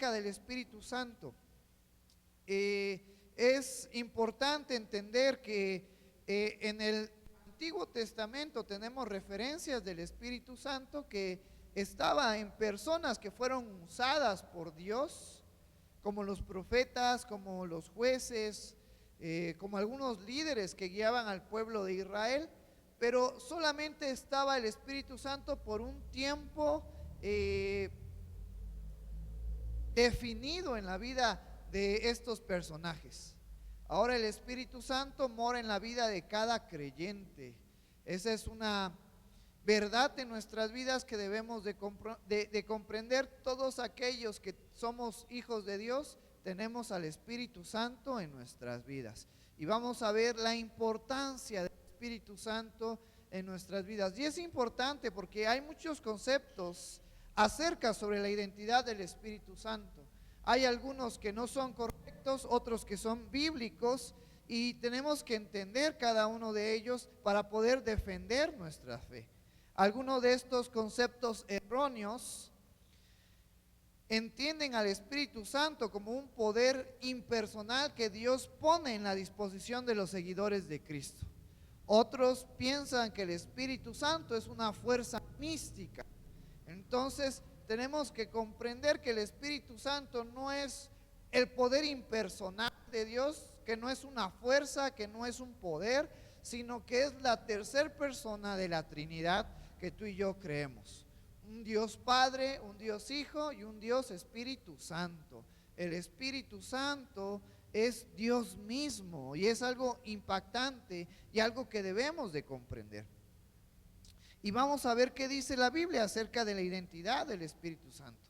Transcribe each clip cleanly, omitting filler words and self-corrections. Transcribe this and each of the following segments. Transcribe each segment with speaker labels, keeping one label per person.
Speaker 1: acerca del Espíritu Santo. Es importante entender que en el Antiguo Testamento tenemos referencias del Espíritu Santo que estaba en personas que fueron usadas por Dios, como los profetas, como los jueces, como algunos líderes que guiaban al pueblo de Israel, pero solamente estaba el Espíritu Santo por un tiempo definido en la vida de estos personajes. Ahora el Espíritu Santo mora en la vida de cada creyente. Esa es una verdad en nuestras vidas que debemos de comprender. Todos aquellos que somos hijos de Dios tenemos al Espíritu Santo en nuestras vidas, y vamos a ver la importancia del Espíritu Santo en nuestras vidas. Y es importante porque hay muchos conceptos acerca sobre la identidad del Espíritu Santo. Hay algunos que no son correctos, otros que son bíblicos, y tenemos que entender cada uno de ellos para poder defender nuestra fe. Algunos de estos conceptos erróneos entienden al Espíritu Santo como un poder impersonal que Dios pone en la disposición de los seguidores de Cristo. Otros piensan que el Espíritu Santo es una fuerza mística. Entonces tenemos que comprender que el Espíritu Santo no es el poder impersonal de Dios, que no es una fuerza, que no es un poder, sino que es la tercera persona de la Trinidad que tú y yo creemos. Un Dios Padre, un Dios Hijo y un Dios Espíritu Santo. El Espíritu Santo es Dios mismo, y es algo impactante y algo que debemos de comprender. Y vamos a ver qué dice la Biblia acerca de la identidad del Espíritu Santo.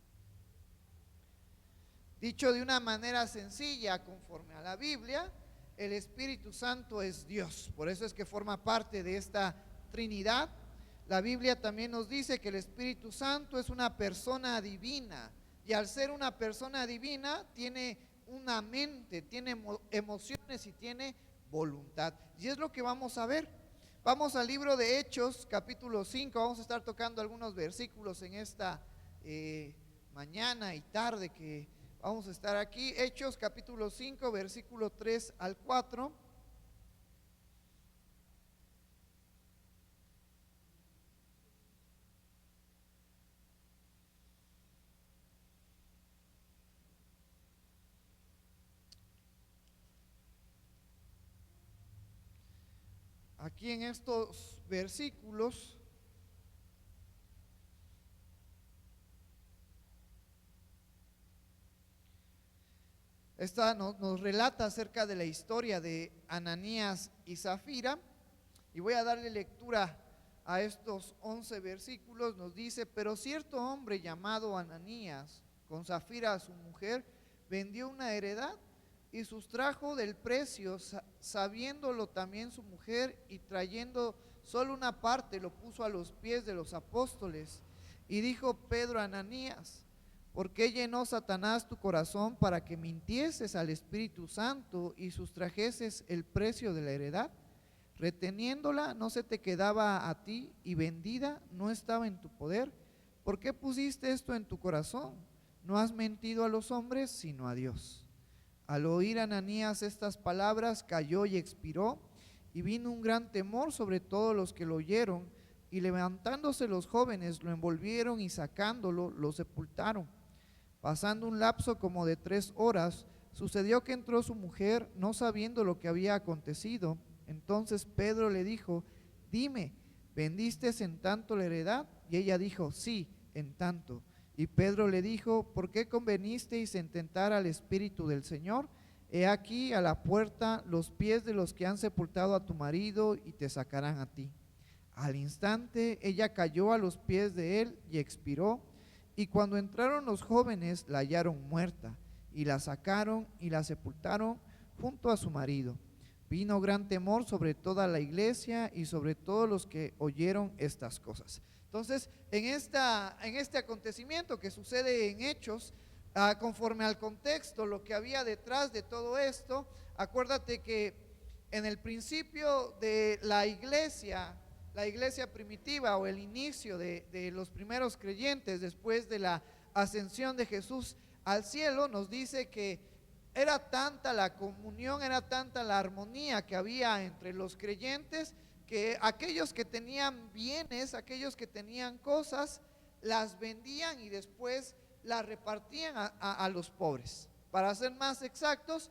Speaker 1: Dicho de una manera sencilla, conforme a la Biblia, el Espíritu Santo es Dios. Por eso es que forma parte de esta Trinidad. La Biblia también nos dice que el Espíritu Santo es una persona divina, y al ser una persona divina tiene una mente, tiene emociones y tiene voluntad. Y es lo que vamos a ver. Vamos al libro de Hechos, capítulo 5. Vamos a estar tocando algunos versículos en esta mañana y tarde que vamos a estar aquí. Hechos, capítulo 5, versículo 3 al 4. Aquí en estos versículos nos relata acerca de la historia de Ananías y Zafira, y voy a darle lectura a estos 11 versículos. Nos dice: pero cierto hombre llamado Ananías, con Zafira su mujer, vendió una heredad y sustrajo del precio, sabiéndolo también su mujer, y trayendo solo una parte lo puso a los pies de los apóstoles. Y dijo Pedro a Ananías: ¿por qué llenó Satanás tu corazón para que mintieses al Espíritu Santo y sustrajeses el precio de la heredad? Reteniéndola no se te quedaba a ti, y vendida no estaba en tu poder. ¿Por qué pusiste esto en tu corazón? No has mentido a los hombres, sino a Dios. Al oír Ananías estas palabras, cayó y expiró, y vino un gran temor sobre todos los que lo oyeron, y levantándose los jóvenes lo envolvieron, y sacándolo lo sepultaron. Pasando un lapso como de 3 horas, sucedió que entró su mujer, no sabiendo lo que había acontecido. Entonces Pedro le dijo: dime, ¿vendiste en tanto la heredad? Y ella dijo: sí, en tanto. Y Pedro le dijo: ¿por qué convenisteis en tentar al Espíritu del Señor? He aquí a la puerta los pies de los que han sepultado a tu marido, y te sacarán a ti. Al instante ella cayó a los pies de él y expiró. Y cuando entraron los jóvenes, la hallaron muerta, y la sacaron y la sepultaron junto a su marido. Vino gran temor sobre toda la iglesia y sobre todos los que oyeron estas cosas. Entonces, en este acontecimiento que sucede en Hechos, conforme al contexto, lo que había detrás de todo esto, acuérdate que en el principio de la iglesia primitiva, o el inicio de los primeros creyentes después de la ascensión de Jesús, al cielo, nos dice que era tanta la comunión, era tanta la armonía que había entre los creyentes, que aquellos que tenían bienes, aquellos que tenían cosas, las vendían y después las repartían a los pobres. Para ser más exactos,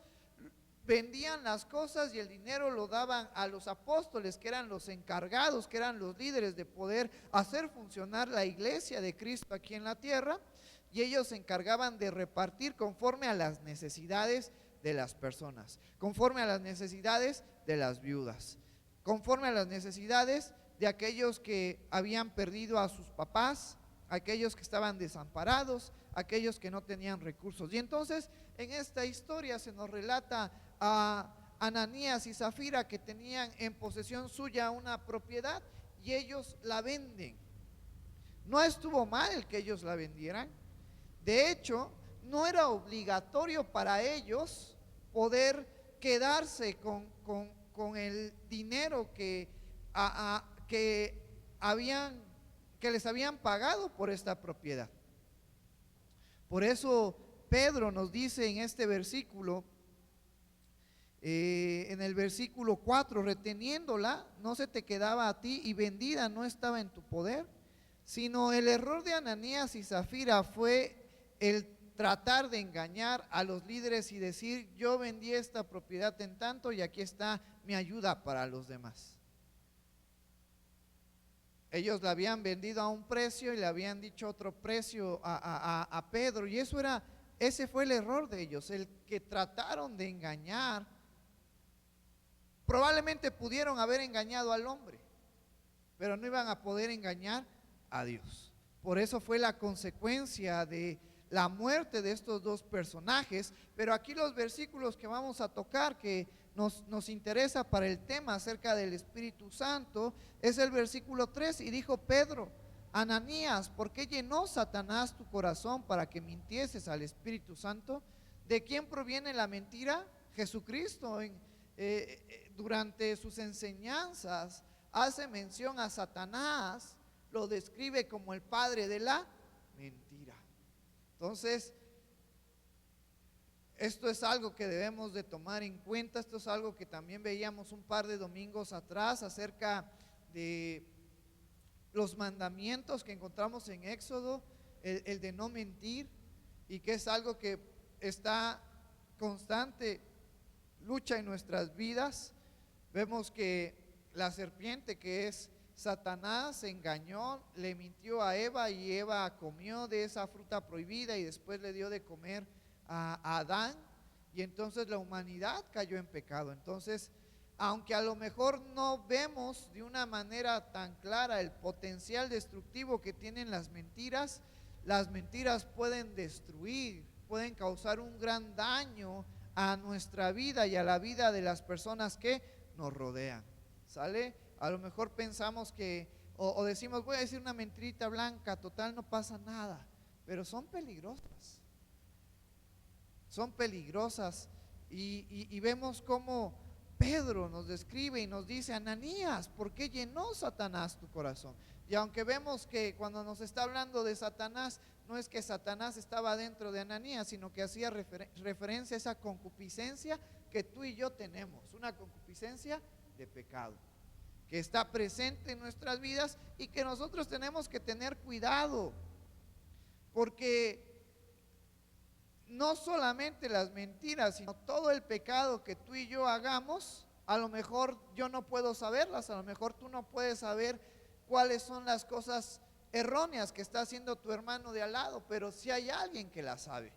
Speaker 1: vendían las cosas y el dinero lo daban a los apóstoles, que eran los encargados, que eran los líderes de poder hacer funcionar la iglesia de Cristo aquí en la tierra, y ellos se encargaban de repartir conforme a las necesidades de las personas, conforme a las necesidades de las viudas, conforme a las necesidades de aquellos que habían perdido a sus papás, aquellos que estaban desamparados, aquellos que no tenían recursos. Y entonces en esta historia se nos relata a Ananías y Zafira, que tenían en posesión suya una propiedad y ellos la venden. No estuvo mal el que ellos la vendieran. De hecho, no era obligatorio para ellos poder quedarse con el dinero que les habían pagado por esta propiedad. Por eso Pedro nos dice en este versículo, en el versículo 4, reteniéndola no se te quedaba a ti y vendida no estaba en tu poder, sino el error de Ananías y Zafira fue el tratar de engañar a los líderes y decir: yo vendí esta propiedad en tanto y aquí está mi ayuda para los demás. Ellos la habían vendido a un precio y le habían dicho otro precio a Pedro, y ese fue el error de ellos, el que trataron de engañar. Probablemente pudieron haber engañado al hombre, pero no iban a poder engañar a Dios. Por eso fue la consecuencia de la muerte de estos dos personajes. Pero aquí los versículos que vamos a tocar, que nos interesa para el tema acerca del Espíritu Santo, es el versículo 3. Y dijo Pedro: Ananías, ¿por qué llenó Satanás tu corazón para que mintieses al Espíritu Santo? ¿De quién proviene la mentira? Jesucristo durante sus enseñanzas hace mención a Satanás, lo describe como el padre de la mentira. Entonces, esto es algo que debemos de tomar en cuenta. Esto es algo que también veíamos un par de domingos atrás acerca de los mandamientos que encontramos en Éxodo, el de no mentir, y que es algo que está constante lucha en nuestras vidas. Vemos que la serpiente, que es Satanás, engañó, le mintió a Eva, y Eva comió de esa fruta prohibida y después le dio de comer a Adán, y entonces la humanidad cayó en pecado. Entonces, aunque a lo mejor no vemos de una manera tan clara el potencial destructivo que tienen las mentiras pueden destruir, pueden causar un gran daño a nuestra vida y a la vida de las personas que nos rodean. ¿Sale? A lo mejor pensamos que, o decimos: voy a decir una mentirita blanca, total no pasa nada, pero son peligrosas. Son peligrosas. Y vemos cómo Pedro nos describe y nos dice: Ananías, ¿por qué llenó Satanás tu corazón? Y aunque vemos que cuando nos está hablando de Satanás, no es que Satanás estaba dentro de Ananías, sino que hacía referencia a esa concupiscencia que tú y yo tenemos, una concupiscencia de pecado, que está presente en nuestras vidas y que nosotros tenemos que tener cuidado, porque no solamente las mentiras, sino todo el pecado que tú y yo hagamos, a lo mejor yo no puedo saberlas, a lo mejor tú no puedes saber cuáles son las cosas erróneas que está haciendo tu hermano de al lado, pero si hay alguien que las sabe,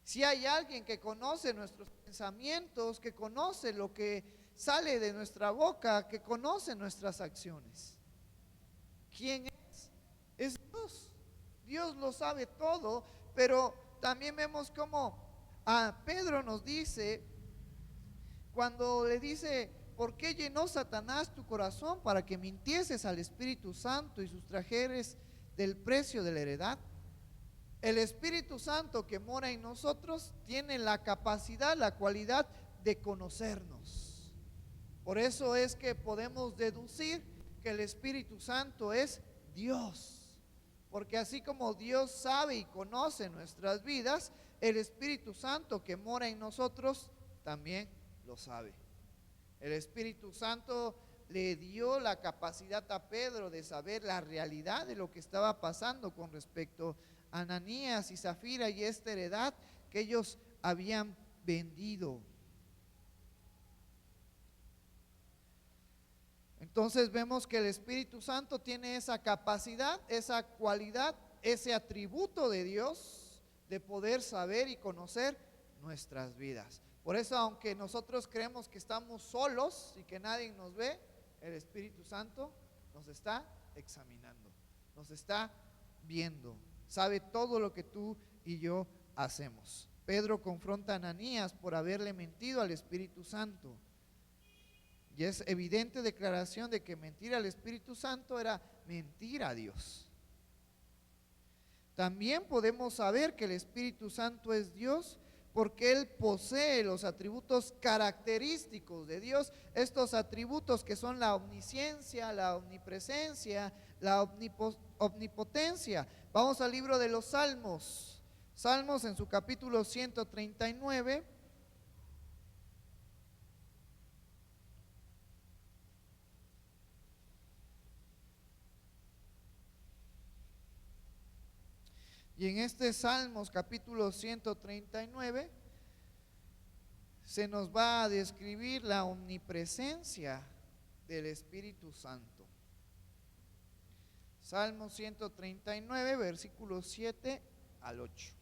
Speaker 1: si hay alguien que conoce nuestros pensamientos, que conoce lo que sale de nuestra boca, que conoce nuestras acciones. ¿Quién es? Es Dios. Dios lo sabe todo. Pero también vemos cómo a Pedro nos dice, cuando le dice: ¿por qué llenó Satanás tu corazón para que mintieses al Espíritu Santo y sustrajeres del precio de la heredad? El Espíritu Santo que mora en nosotros tiene la capacidad, la cualidad de conocernos. Por eso es que podemos deducir que el Espíritu Santo es Dios, Porque así como Dios sabe y conoce nuestras vidas, el Espíritu Santo que mora en nosotros también lo sabe. El Espíritu Santo le dio la capacidad a Pedro de saber la realidad de lo que estaba pasando con respecto a Ananías y Zafira y esta heredad que ellos habían vendido. Entonces vemos que el Espíritu Santo tiene esa capacidad, esa cualidad, ese atributo de Dios de poder saber y conocer nuestras vidas. Por eso, aunque nosotros creemos que estamos solos y que nadie nos ve, el Espíritu Santo nos está examinando, nos está viendo, sabe todo lo que tú y yo hacemos. Pedro confronta a Ananías por haberle mentido al Espíritu Santo. Y es evidente declaración de que mentir al Espíritu Santo era mentir a Dios. También podemos saber que el Espíritu Santo es Dios porque Él posee los atributos característicos de Dios, estos atributos que son la omnisciencia, la omnipresencia, la omnipotencia. Vamos al libro de los Salmos. Salmos en su capítulo 139. Y en este Salmos capítulo 139 se nos va a describir la omnipresencia del Espíritu Santo. Salmo 139, versículos 7 al 8.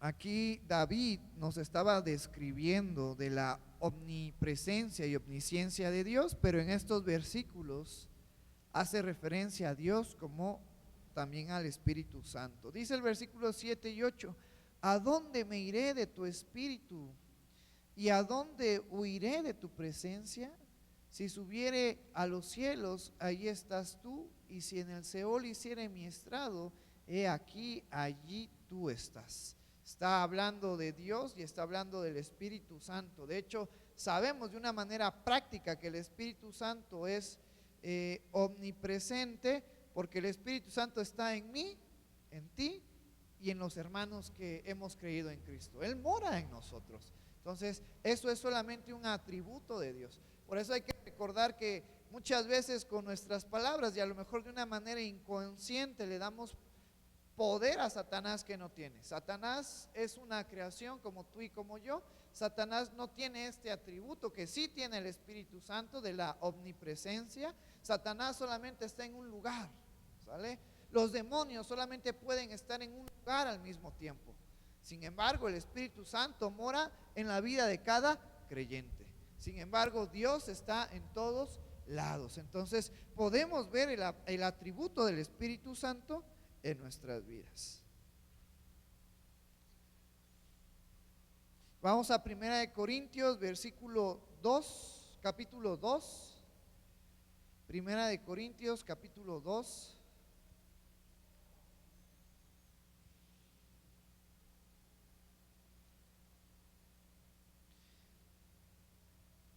Speaker 1: Aquí David nos estaba describiendo de la omnipresencia y omnisciencia de Dios, pero en estos versículos hace referencia a Dios como también al Espíritu Santo. Dice el versículo 7 y 8: ¿a dónde me iré de tu espíritu? ¿Y a dónde huiré de tu presencia? Si subiere a los cielos, allí estás tú, y si en el Seol hiciere mi estrado, he aquí, allí tú estás. Está hablando de Dios y está hablando del Espíritu Santo. De hecho, sabemos de una manera práctica que el Espíritu Santo es omnipresente, porque el Espíritu Santo está en mí, en ti y en los hermanos que hemos creído en Cristo. Él mora en nosotros. Entonces, eso es solamente un atributo de Dios. Por eso hay que recordar que muchas veces con nuestras palabras y a lo mejor de una manera inconsciente le damos poder a Satanás que no tiene. Satanás es una creación como tú y como yo. Satanás no tiene este atributo que sí tiene el Espíritu Santo de la omnipresencia. Satanás solamente está en un lugar, ¿sale? Los demonios solamente pueden estar en un lugar al mismo tiempo. Sin embargo, el Espíritu Santo mora en la vida de cada creyente. Sin embargo, Dios está en todos lados. Entonces, podemos ver el atributo del Espíritu Santo en nuestras vidas. Vamos a 1 Corintios, versículo 2, capítulo 2. 1 Corintios, capítulo 2.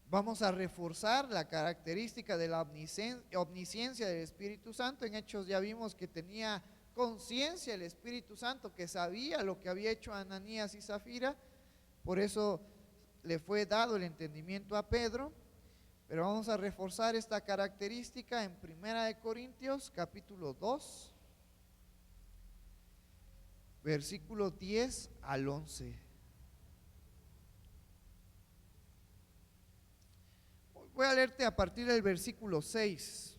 Speaker 1: Vamos a reforzar la característica de la omnisciencia del Espíritu Santo. En Hechos ya vimos que tenía conciencia el Espíritu Santo, que sabía lo que había hecho Ananías y Zafira. Por eso le fue dado el entendimiento a Pedro. Pero vamos a reforzar esta característica en 1 Corintios capítulo 2, versículo 10 al 11. Voy a leerte a partir del versículo 6.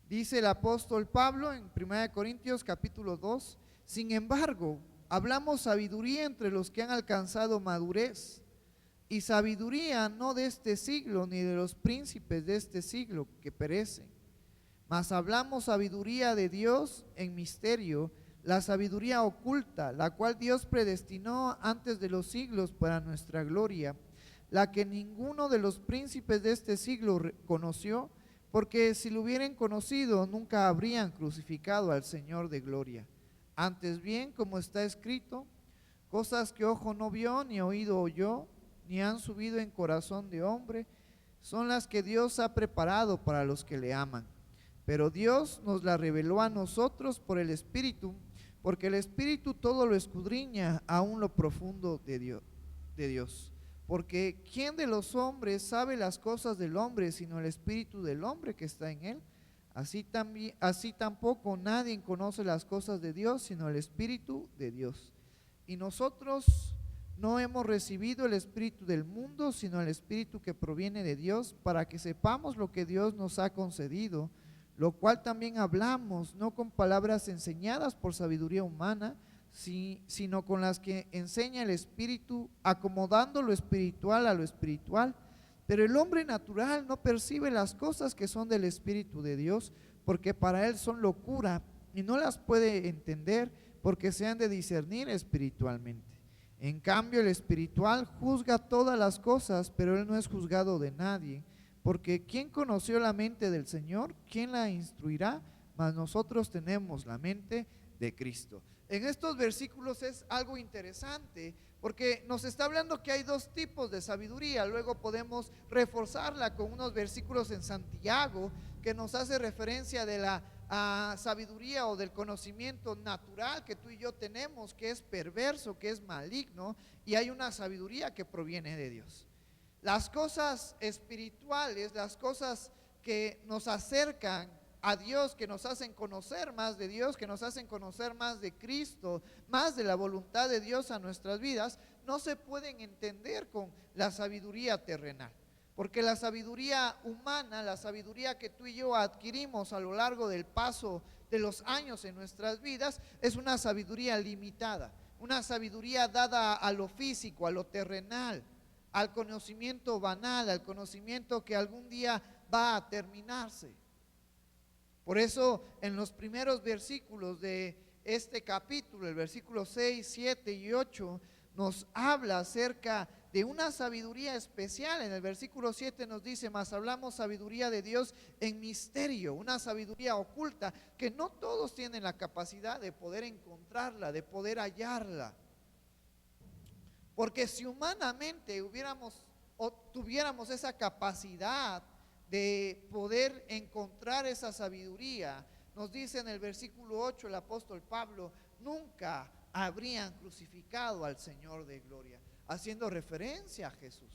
Speaker 1: Dice el apóstol Pablo en 1 Corintios capítulo 2: sin embargo, hablamos sabiduría entre los que han alcanzado madurez, y sabiduría no de este siglo ni de los príncipes de este siglo que perecen, mas hablamos sabiduría de Dios en misterio, la sabiduría oculta, la cual Dios predestinó antes de los siglos para nuestra gloria, la que ninguno de los príncipes de este siglo conoció, porque si lo hubieran conocido nunca habrían crucificado al Señor de gloria. Antes bien, como está escrito: cosas que ojo no vio, ni oído oyó, ni han subido en corazón de hombre, son las que Dios ha preparado para los que le aman. Pero Dios nos la reveló a nosotros por el Espíritu, porque el Espíritu todo lo escudriña, aún lo profundo de Dios. Porque ¿quién de los hombres sabe las cosas del hombre, sino el Espíritu del hombre que está en él? Así tampoco nadie conoce las cosas de Dios, sino el Espíritu de Dios. Y nosotros no hemos recibido el espíritu del mundo, sino el Espíritu que proviene de Dios, para que sepamos lo que Dios nos ha concedido, lo cual también hablamos, no con palabras enseñadas por sabiduría humana, sino con las que enseña el Espíritu, acomodando lo espiritual a lo espiritual. Pero el hombre natural no percibe las cosas que son del Espíritu de Dios, porque para él son locura, y no las puede entender, porque se han de discernir espiritualmente. En cambio, el espiritual juzga todas las cosas, pero él no es juzgado de nadie. Porque ¿quién conoció la mente del Señor? ¿Quién la instruirá? Mas nosotros tenemos la mente de Cristo. En estos versículos es algo interesante, porque nos está hablando que hay dos tipos de sabiduría. Luego podemos reforzarla con unos versículos en Santiago que nos hace referencia de la sabiduría o del conocimiento natural que tú y yo tenemos, que es perverso, que es maligno, y hay una sabiduría que proviene de Dios. Las cosas espirituales, las cosas que nos acercan a Dios, que nos hacen conocer más de Dios, que nos hacen conocer más de Cristo, más de la voluntad de Dios a nuestras vidas, no se pueden entender con la sabiduría terrenal. Porque la sabiduría humana, la sabiduría que tú y yo adquirimos a lo largo del paso de los años en nuestras vidas, es una sabiduría limitada, una sabiduría dada a lo físico, a lo terrenal, al conocimiento banal, al conocimiento que algún día va a terminarse. Por eso en los primeros versículos de este capítulo, el versículo 6, 7 y 8, nos habla acerca de una sabiduría especial. En el versículo 7 nos dice: mas hablamos sabiduría de Dios en misterio, una sabiduría oculta que no todos tienen la capacidad de poder encontrarla, de poder hallarla. Porque si humanamente tuviéramos esa capacidad de poder encontrar esa sabiduría, nos dice en el versículo 8 el apóstol Pablo: nunca habrían crucificado al Señor de gloria, haciendo referencia a Jesús.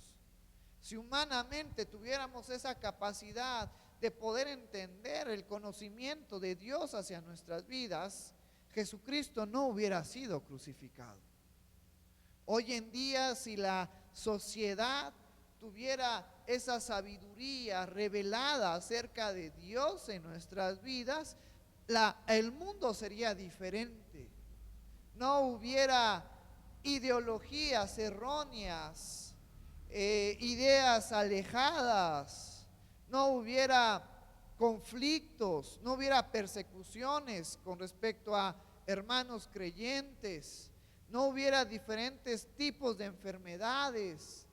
Speaker 1: Si humanamente tuviéramos esa capacidad de poder entender el conocimiento de Dios hacia nuestras vidas, Jesucristo no hubiera sido crucificado. Hoy en día, si la sociedad tuviera esa sabiduría revelada acerca de Dios en nuestras vidas, el mundo sería diferente. No hubiera ideologías erróneas, ideas alejadas, no hubiera conflictos, no hubiera persecuciones con respecto a hermanos creyentes, no hubiera diferentes tipos de enfermedades,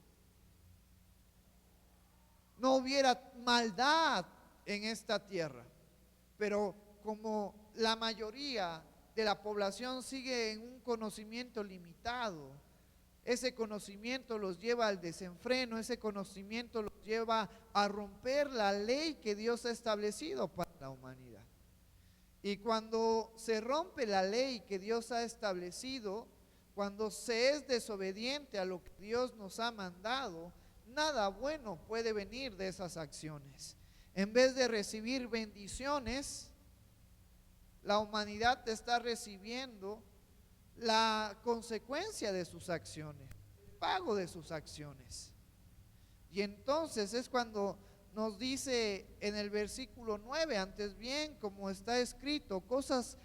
Speaker 1: no hubiera maldad en esta tierra. Pero como la mayoría de la población sigue en un conocimiento limitado, ese conocimiento los lleva al desenfreno, ese conocimiento los lleva a romper la ley que Dios ha establecido para la humanidad. Y cuando se rompe la ley que Dios ha establecido, cuando se es desobediente a lo que Dios nos ha mandado, nada bueno puede venir de esas acciones. En vez de recibir bendiciones, la humanidad está recibiendo la consecuencia de sus acciones, el pago de sus acciones. Y entonces es cuando nos dice en el versículo 9, antes bien, como está escrito: cosas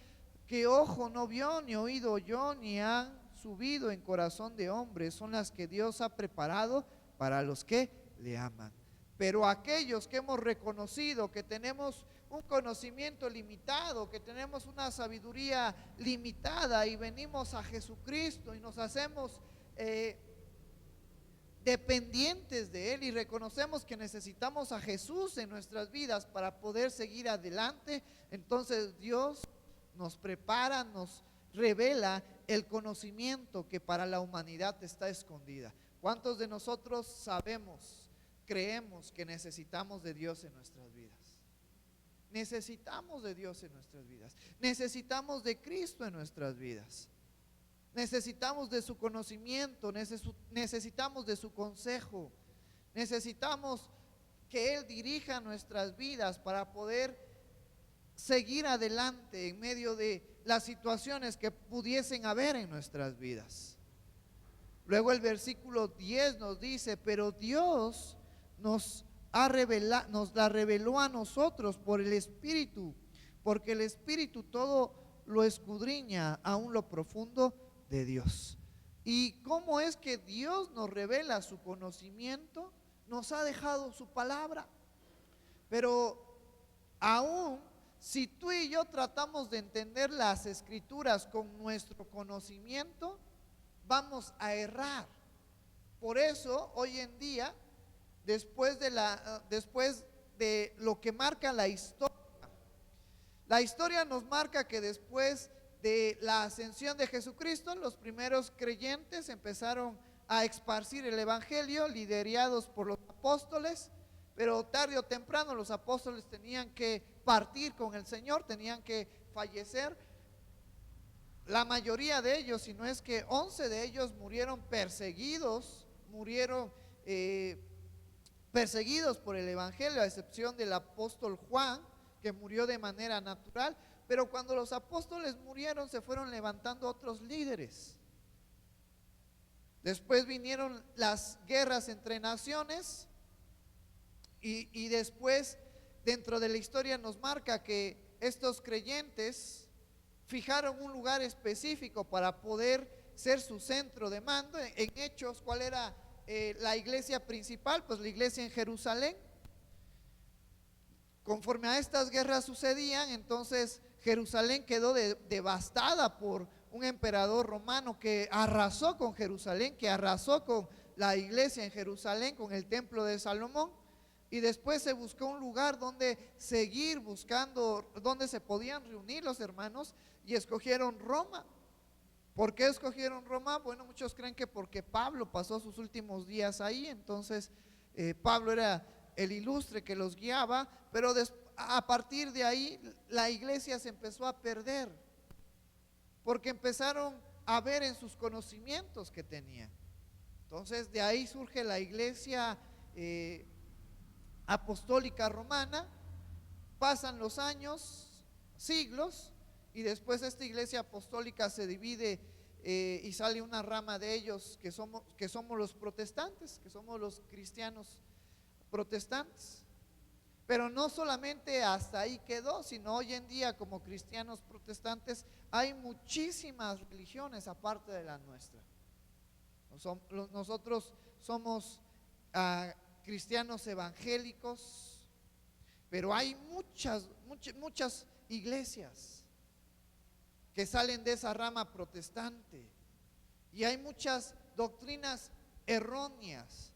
Speaker 1: que ojo no vio, ni oído oyó, ni han subido en corazón de hombre, son las que Dios ha preparado para los que le aman. Pero aquellos que hemos reconocido que tenemos un conocimiento limitado, que tenemos una sabiduría limitada, y venimos a Jesucristo y nos hacemos dependientes de Él, y reconocemos que necesitamos a Jesús en nuestras vidas para poder seguir adelante, entonces Dios nos prepara, nos revela el conocimiento que para la humanidad está escondida. ¿Cuántos de nosotros sabemos, creemos que necesitamos de Dios en nuestras vidas? Necesitamos de Dios en nuestras vidas. Necesitamos de Cristo en nuestras vidas. Necesitamos de su conocimiento, necesitamos de su consejo. Necesitamos que Él dirija nuestras vidas para poder seguir adelante en medio de las situaciones que pudiesen haber en nuestras vidas. Luego el versículo 10 nos dice: pero Dios nos la reveló a nosotros por el Espíritu, porque el Espíritu todo lo escudriña, aún lo profundo de Dios. ¿Y cómo es que Dios nos revela su conocimiento? Nos ha dejado su palabra. Pero aún si tú y yo tratamos de entender las Escrituras con nuestro conocimiento, vamos a errar. Por eso hoy en día, después de lo que marca la historia nos marca que después de la ascensión de Jesucristo, los primeros creyentes empezaron a esparcir el evangelio, liderados por los apóstoles. Pero tarde o temprano los apóstoles tenían que partir con el Señor, tenían que fallecer. La mayoría de ellos, si no es que 11 de ellos, murieron perseguidos por el evangelio, a excepción del apóstol Juan, que murió de manera natural. Pero cuando los apóstoles murieron, se fueron levantando otros líderes. Después vinieron las guerras entre naciones, y después dentro de la historia nos marca que estos creyentes fijaron un lugar específico para poder ser su centro de mando. En Hechos, ¿cuál era la iglesia principal? Pues la iglesia en Jerusalén. Conforme a estas guerras sucedían, entonces Jerusalén quedó devastada por un emperador romano que arrasó con Jerusalén, que arrasó con la iglesia en Jerusalén, con el templo de Salomón. Y después se buscó un lugar donde seguir buscando, donde se podían reunir los hermanos, y escogieron Roma. ¿Por qué escogieron Roma? Bueno, muchos creen que porque Pablo pasó sus últimos días ahí. Entonces Pablo era el ilustre que los guiaba, pero a partir de ahí la iglesia se empezó a perder, porque empezaron a ver en sus conocimientos que tenían. Entonces de ahí surge la iglesia apostólica romana. Pasan los años, siglos, y después esta iglesia apostólica se divide y sale una rama de ellos que somos los protestantes, que somos los cristianos protestantes. Pero no solamente hasta ahí quedó, sino hoy en día como cristianos protestantes hay muchísimas religiones aparte de la nuestra. Nosotros somos cristianos evangélicos, pero hay muchas iglesias que salen de esa rama protestante, y hay muchas doctrinas erróneas,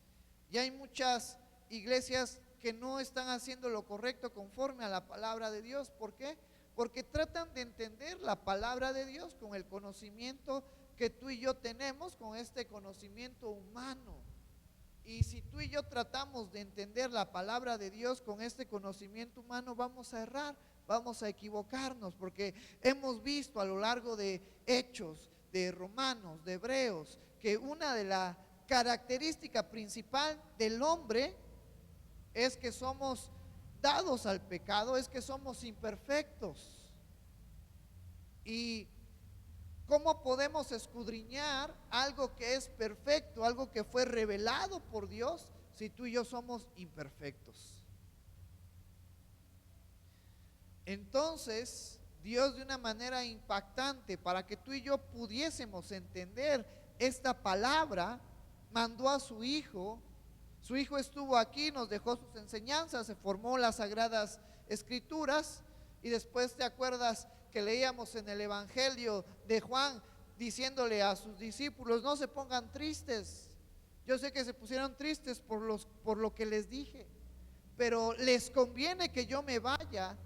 Speaker 1: y hay muchas iglesias que no están haciendo lo correcto conforme a la palabra de Dios. ¿Por qué? Porque tratan de entender la palabra de Dios con el conocimiento que tú y yo tenemos, con este conocimiento humano. Y si tú y yo tratamos de entender la palabra de Dios con este conocimiento humano, vamos a errar, vamos a equivocarnos, porque hemos visto a lo largo de Hechos, de Romanos, de Hebreos, que una de las características principal del hombre es que somos dados al pecado, es que somos imperfectos. Y ¿cómo podemos escudriñar algo que es perfecto, algo que fue revelado por Dios, si tú y yo somos imperfectos? Entonces, Dios, de una manera impactante, para que tú y yo pudiésemos entender esta palabra, mandó a su Hijo. Su Hijo estuvo aquí, nos dejó sus enseñanzas, se formó las Sagradas Escrituras. Y después, ¿te acuerdas que leíamos en el Evangelio de Juan diciéndole a sus discípulos: no se pongan tristes? Yo sé que se pusieron tristes por lo que les dije, pero les conviene que yo me vaya,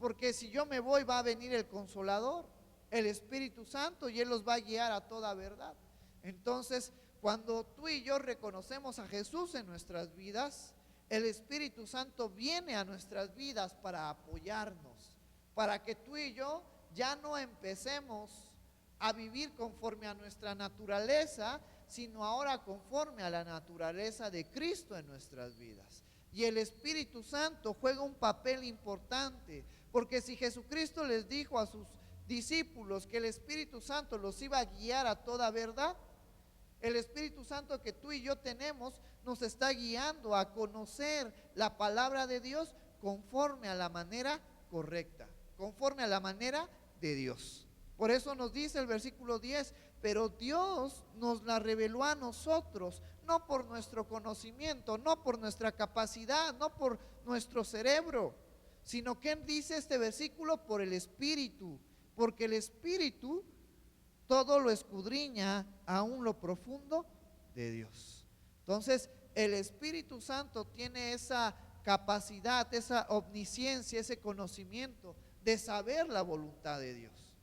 Speaker 1: porque si yo me voy va a venir el Consolador, el Espíritu Santo, y Él los va a guiar a toda verdad. Entonces, cuando tú y yo reconocemos a Jesús en nuestras vidas, el Espíritu Santo viene a nuestras vidas para apoyarnos, para que tú y yo ya no empecemos a vivir conforme a nuestra naturaleza, sino ahora conforme a la naturaleza de Cristo en nuestras vidas. Y el Espíritu Santo juega un papel importante, porque si Jesucristo les dijo a sus discípulos que el Espíritu Santo los iba a guiar a toda verdad, el Espíritu Santo que tú y yo tenemos nos está guiando a conocer la palabra de Dios conforme a la manera correcta, conforme a la manera de Dios. Por eso nos dice el versículo 10, pero Dios nos la reveló a nosotros, no por nuestro conocimiento, no por nuestra capacidad, no por nuestro cerebro, sino que dice este versículo, por el Espíritu, porque el Espíritu todo lo escudriña aún lo profundo de Dios. Entonces, el Espíritu Santo tiene esa capacidad, esa omnisciencia, ese conocimiento de saber la voluntad de Dios.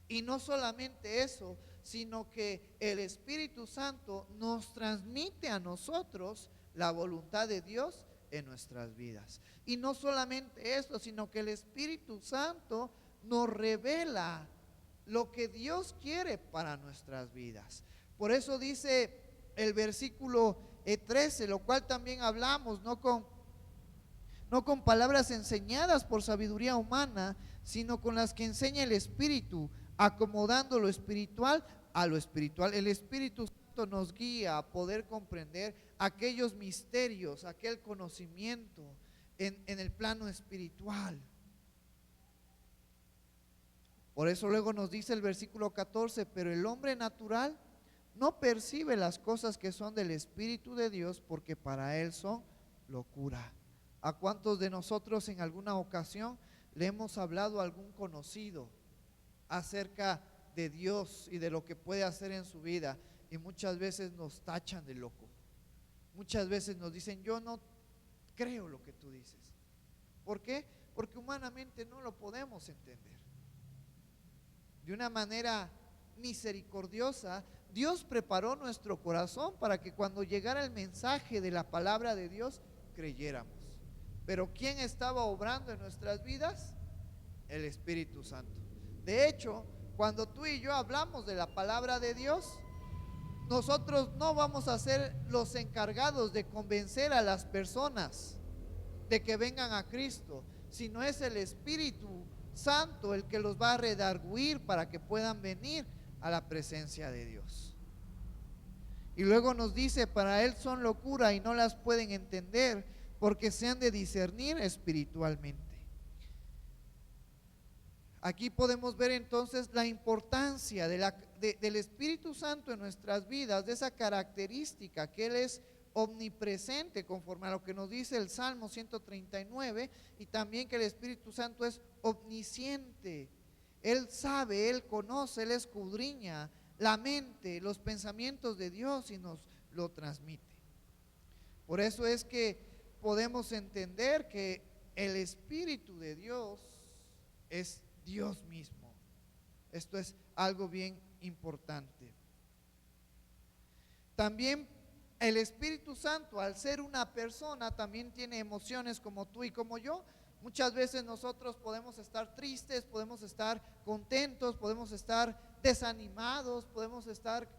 Speaker 1: Y no solamente eso, sino que el Espíritu Santo nos transmite a nosotros la voluntad de Dios en nuestras vidas. Y no solamente eso, sino que el Espíritu Santo nos revela lo que Dios quiere para nuestras vidas. Por eso dice el versículo 13, lo cual también hablamos, no con palabras enseñadas por sabiduría humana, sino con las que enseña el Espíritu, acomodando lo espiritual a lo espiritual. El Espíritu Santo nos guía a poder comprender aquellos misterios, aquel conocimiento en el plano espiritual. Por eso luego nos dice el versículo 14, pero el hombre natural no percibe las cosas que son del Espíritu de Dios, porque para él son locura. ¿A cuántos de nosotros en alguna ocasión le hemos hablado a algún conocido acerca de Dios y de lo que puede hacer en su vida? Y muchas veces nos tachan de loco. Muchas veces nos dicen, yo no creo lo que tú dices. ¿Por qué? Porque humanamente no lo podemos entender. De una manera misericordiosa, Dios preparó nuestro corazón para que cuando llegara el mensaje de la palabra de Dios, creyéramos. Pero ¿quién estaba obrando en nuestras vidas? El Espíritu Santo. De hecho, cuando tú y yo hablamos de la palabra de Dios, nosotros no vamos a ser los encargados de convencer a las personas de que vengan a Cristo, sino es el Espíritu Santo el que los va a redarguir para que puedan venir a la presencia de Dios. Y luego nos dice, para él son locura y no las pueden entender, porque se han de discernir espiritualmente. Aquí podemos ver entonces la importancia del Espíritu Santo en nuestras vidas, de esa característica que Él es omnipresente, conforme a lo que nos dice el Salmo 139, y también que el Espíritu Santo es omnisciente. Él sabe, Él conoce, Él escudriña la mente, los pensamientos de Dios y nos lo transmite. Por eso es que podemos entender que el Espíritu de Dios es Dios mismo. Esto es algo bien importante. También el Espíritu Santo, al ser una persona, también tiene emociones como tú y como yo. Muchas veces nosotros podemos estar tristes, podemos estar contentos, podemos estar desanimados, podemos estar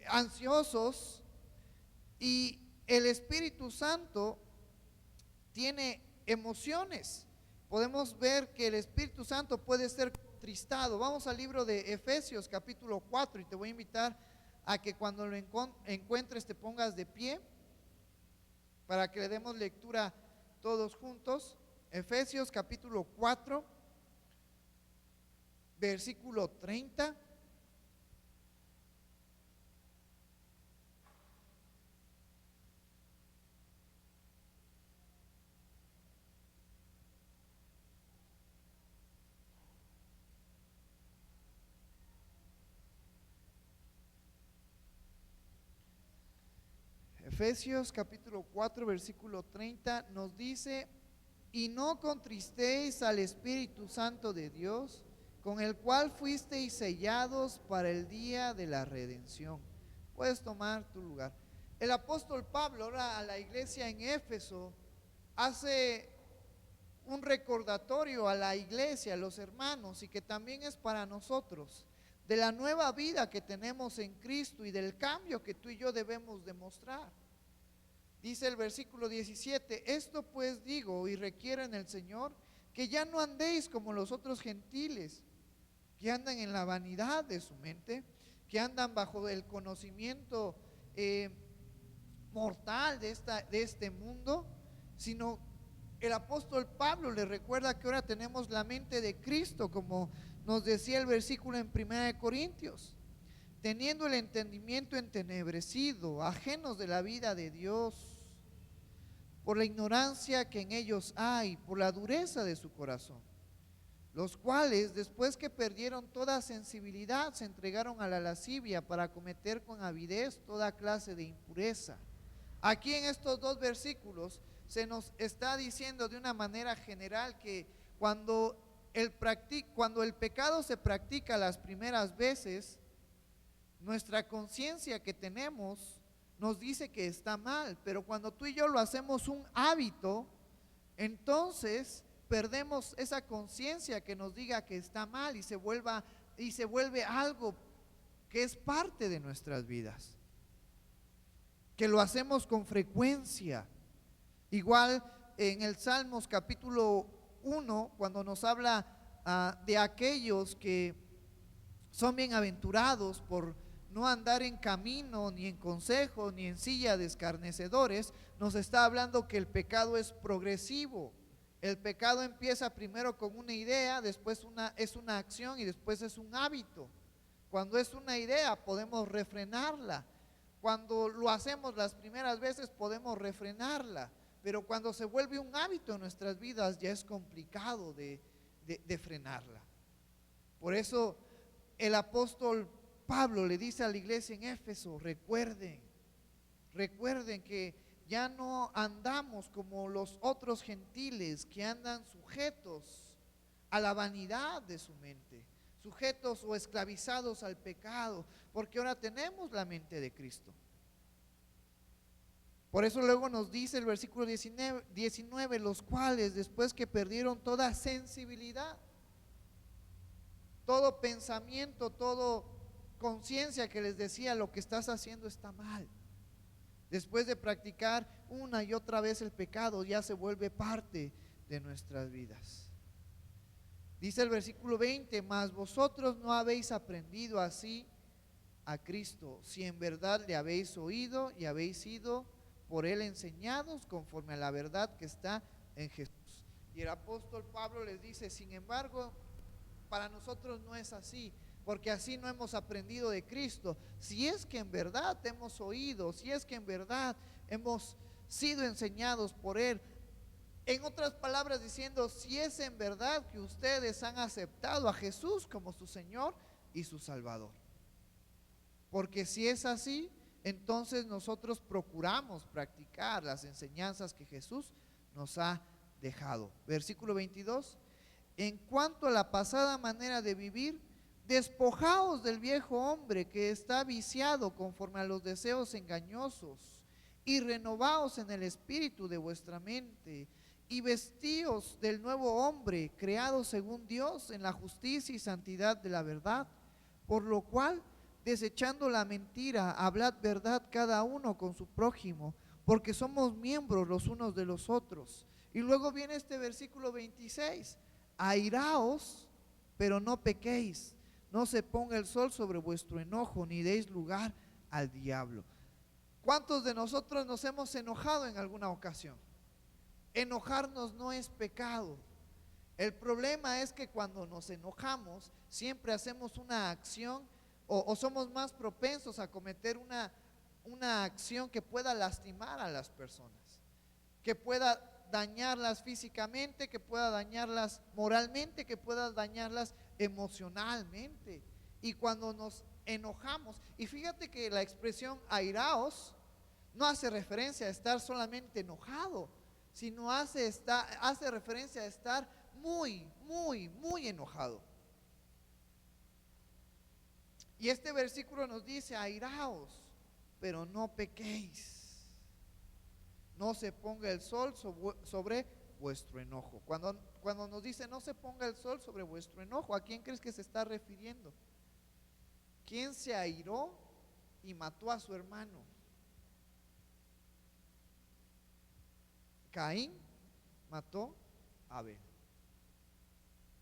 Speaker 1: ansiosos. Y el Espíritu Santo tiene emociones. Podemos ver que el Espíritu Santo puede ser contristado. Vamos al libro de Efesios capítulo 4 y te voy a invitar a que cuando lo encuentres te pongas de pie para que le demos lectura todos juntos. Efesios capítulo 4, versículo 30. Efesios capítulo 4 versículo 30 nos dice, y no contristéis al Espíritu Santo de Dios, con el cual fuisteis sellados para el día de la redención. Puedes tomar tu lugar. El apóstol Pablo, ahora a la iglesia en Éfeso, hace un recordatorio a la iglesia, a los hermanos, y que también es para nosotros, de la nueva vida que tenemos en Cristo y del cambio que tú y yo debemos demostrar. Dice el versículo 17: esto pues digo y requiero en el Señor, que ya no andéis como los otros gentiles, que andan en la vanidad de su mente, que andan bajo el conocimiento mortal de este mundo, sino el apóstol Pablo le recuerda que ahora tenemos la mente de Cristo, como nos decía el versículo en 1 Corintios, teniendo el entendimiento entenebrecido, ajenos de la vida de Dios, por la ignorancia que en ellos hay, por la dureza de su corazón, los cuales, después que perdieron toda sensibilidad, se entregaron a la lascivia para cometer con avidez toda clase de impureza. Aquí en estos dos versículos se nos está diciendo de una manera general que cuando el pecado se practica las primeras veces, nuestra conciencia que tenemos nos dice que está mal, pero cuando tú y yo lo hacemos un hábito, entonces perdemos esa conciencia que nos diga que está mal y se vuelve algo que es parte de nuestras vidas, que lo hacemos con frecuencia. Igual en el Salmos capítulo 1, cuando nos habla de aquellos que son bienaventurados por no andar en camino, ni en consejo, ni en silla de escarnecedores, nos está hablando que el pecado es progresivo. El pecado empieza primero con una idea, después es una acción y después es un hábito. Cuando es una idea podemos refrenarla. Cuando lo hacemos las primeras veces podemos refrenarla. Pero cuando se vuelve un hábito en nuestras vidas ya es complicado de frenarla. Por eso el apóstol Pablo le dice a la iglesia en Éfeso: recuerden que ya no andamos como los otros gentiles que andan sujetos a la vanidad de su mente, sujetos o esclavizados al pecado, porque ahora tenemos la mente de Cristo. Por eso luego nos dice el versículo 19, los cuales después que perdieron toda sensibilidad, todo pensamiento, todo conciencia que les decía lo que estás haciendo está mal, después de practicar una y otra vez el pecado, ya se vuelve parte de nuestras vidas. Dice el versículo 20: mas vosotros no habéis aprendido así a Cristo, si en verdad le habéis oído y habéis sido por él enseñados conforme a la verdad que está en Jesús. Y el apóstol Pablo les dice: sin embargo, para nosotros no es así, porque así no hemos aprendido de Cristo. Si es que en verdad hemos oído, si es que en verdad hemos sido enseñados por él, en otras palabras diciendo, si es en verdad que ustedes han aceptado a Jesús como su Señor y su Salvador. Porque si es así, entonces nosotros procuramos practicar las enseñanzas que Jesús nos ha dejado. Versículo 22: en cuanto a la pasada manera de vivir, despojaos del viejo hombre que está viciado conforme a los deseos engañosos, y renovaos en el espíritu de vuestra mente, y vestíos del nuevo hombre, creado según Dios en la justicia y santidad de la verdad, por lo cual, desechando la mentira, hablad verdad cada uno con su prójimo, porque somos miembros los unos de los otros. Y luego viene este versículo 26: airaos, pero no pequéis, no se ponga el sol sobre vuestro enojo, ni deis lugar al diablo. ¿Cuántos de nosotros nos hemos enojado en alguna ocasión? Enojarnos no es pecado. El problema es que cuando nos enojamos siempre hacemos una acción o somos más propensos a cometer una acción que pueda lastimar a las personas, que pueda dañarlas físicamente, que pueda dañarlas moralmente, que pueda dañarlas emocionalmente. Y cuando nos enojamos, y fíjate que la expresión airaos no hace referencia a estar solamente enojado, sino hace referencia a estar muy, muy, muy enojado. Y este versículo nos dice: airaos. pero no pequéis. No se ponga el sol sobre vuestro enojo. Cuando nos dice no se ponga el sol sobre vuestro enojo, ¿a quién crees que se está refiriendo? ¿Quién se airó y mató a su hermano? Caín mató a Abel,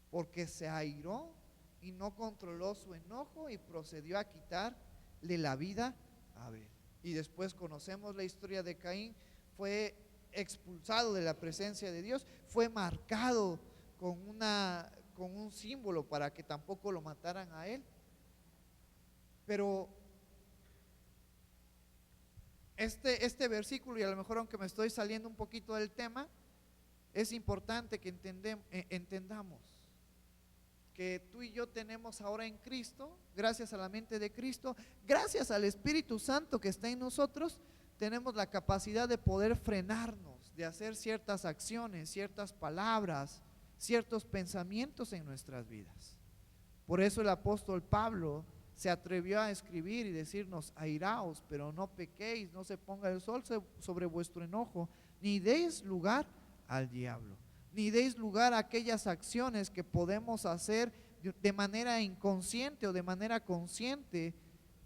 Speaker 1: porque se airó y no controló su enojo y procedió a quitarle la vida a Abel. Y después conocemos la historia de Caín. Fue expulsado de la presencia de Dios, fue marcado con un símbolo para que tampoco lo mataran a él. Pero este versículo, y a lo mejor aunque me estoy saliendo un poquito del tema, es importante que entendamos que tú y yo tenemos ahora en Cristo, gracias a la mente de Cristo, gracias al Espíritu Santo que está en nosotros, tenemos la capacidad de poder frenarnos, de hacer ciertas acciones, ciertas palabras, ciertos pensamientos en nuestras vidas. Por eso el apóstol Pablo se atrevió a escribir y decirnos: airaos, pero no pequéis, no se ponga el sol sobre vuestro enojo, ni deis lugar al diablo, ni deis lugar a aquellas acciones que podemos hacer de manera inconsciente o de manera consciente,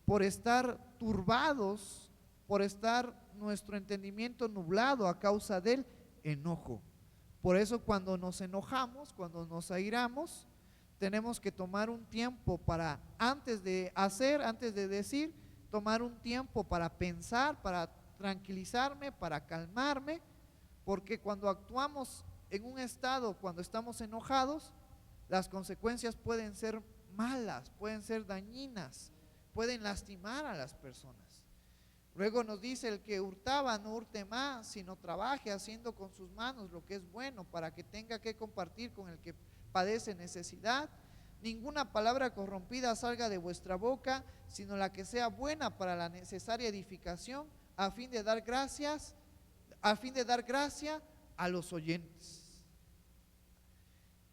Speaker 1: por estar turbados, por estar nuestro entendimiento nublado a causa del enojo. Por eso cuando nos enojamos, cuando nos airamos, tenemos que tomar un tiempo para, antes de hacer, antes de decir, tomar un tiempo para pensar, para tranquilizarme, para calmarme, porque cuando actuamos en un estado, cuando estamos enojados, las consecuencias pueden ser malas, pueden ser dañinas, pueden lastimar a las personas. Luego nos dice: el que hurtaba no hurte más, sino trabaje haciendo con sus manos lo que es bueno, para que tenga que compartir con el que padece necesidad. Ninguna palabra corrompida salga de vuestra boca, sino la que sea buena para la necesaria edificación, a fin de dar gracia a los oyentes.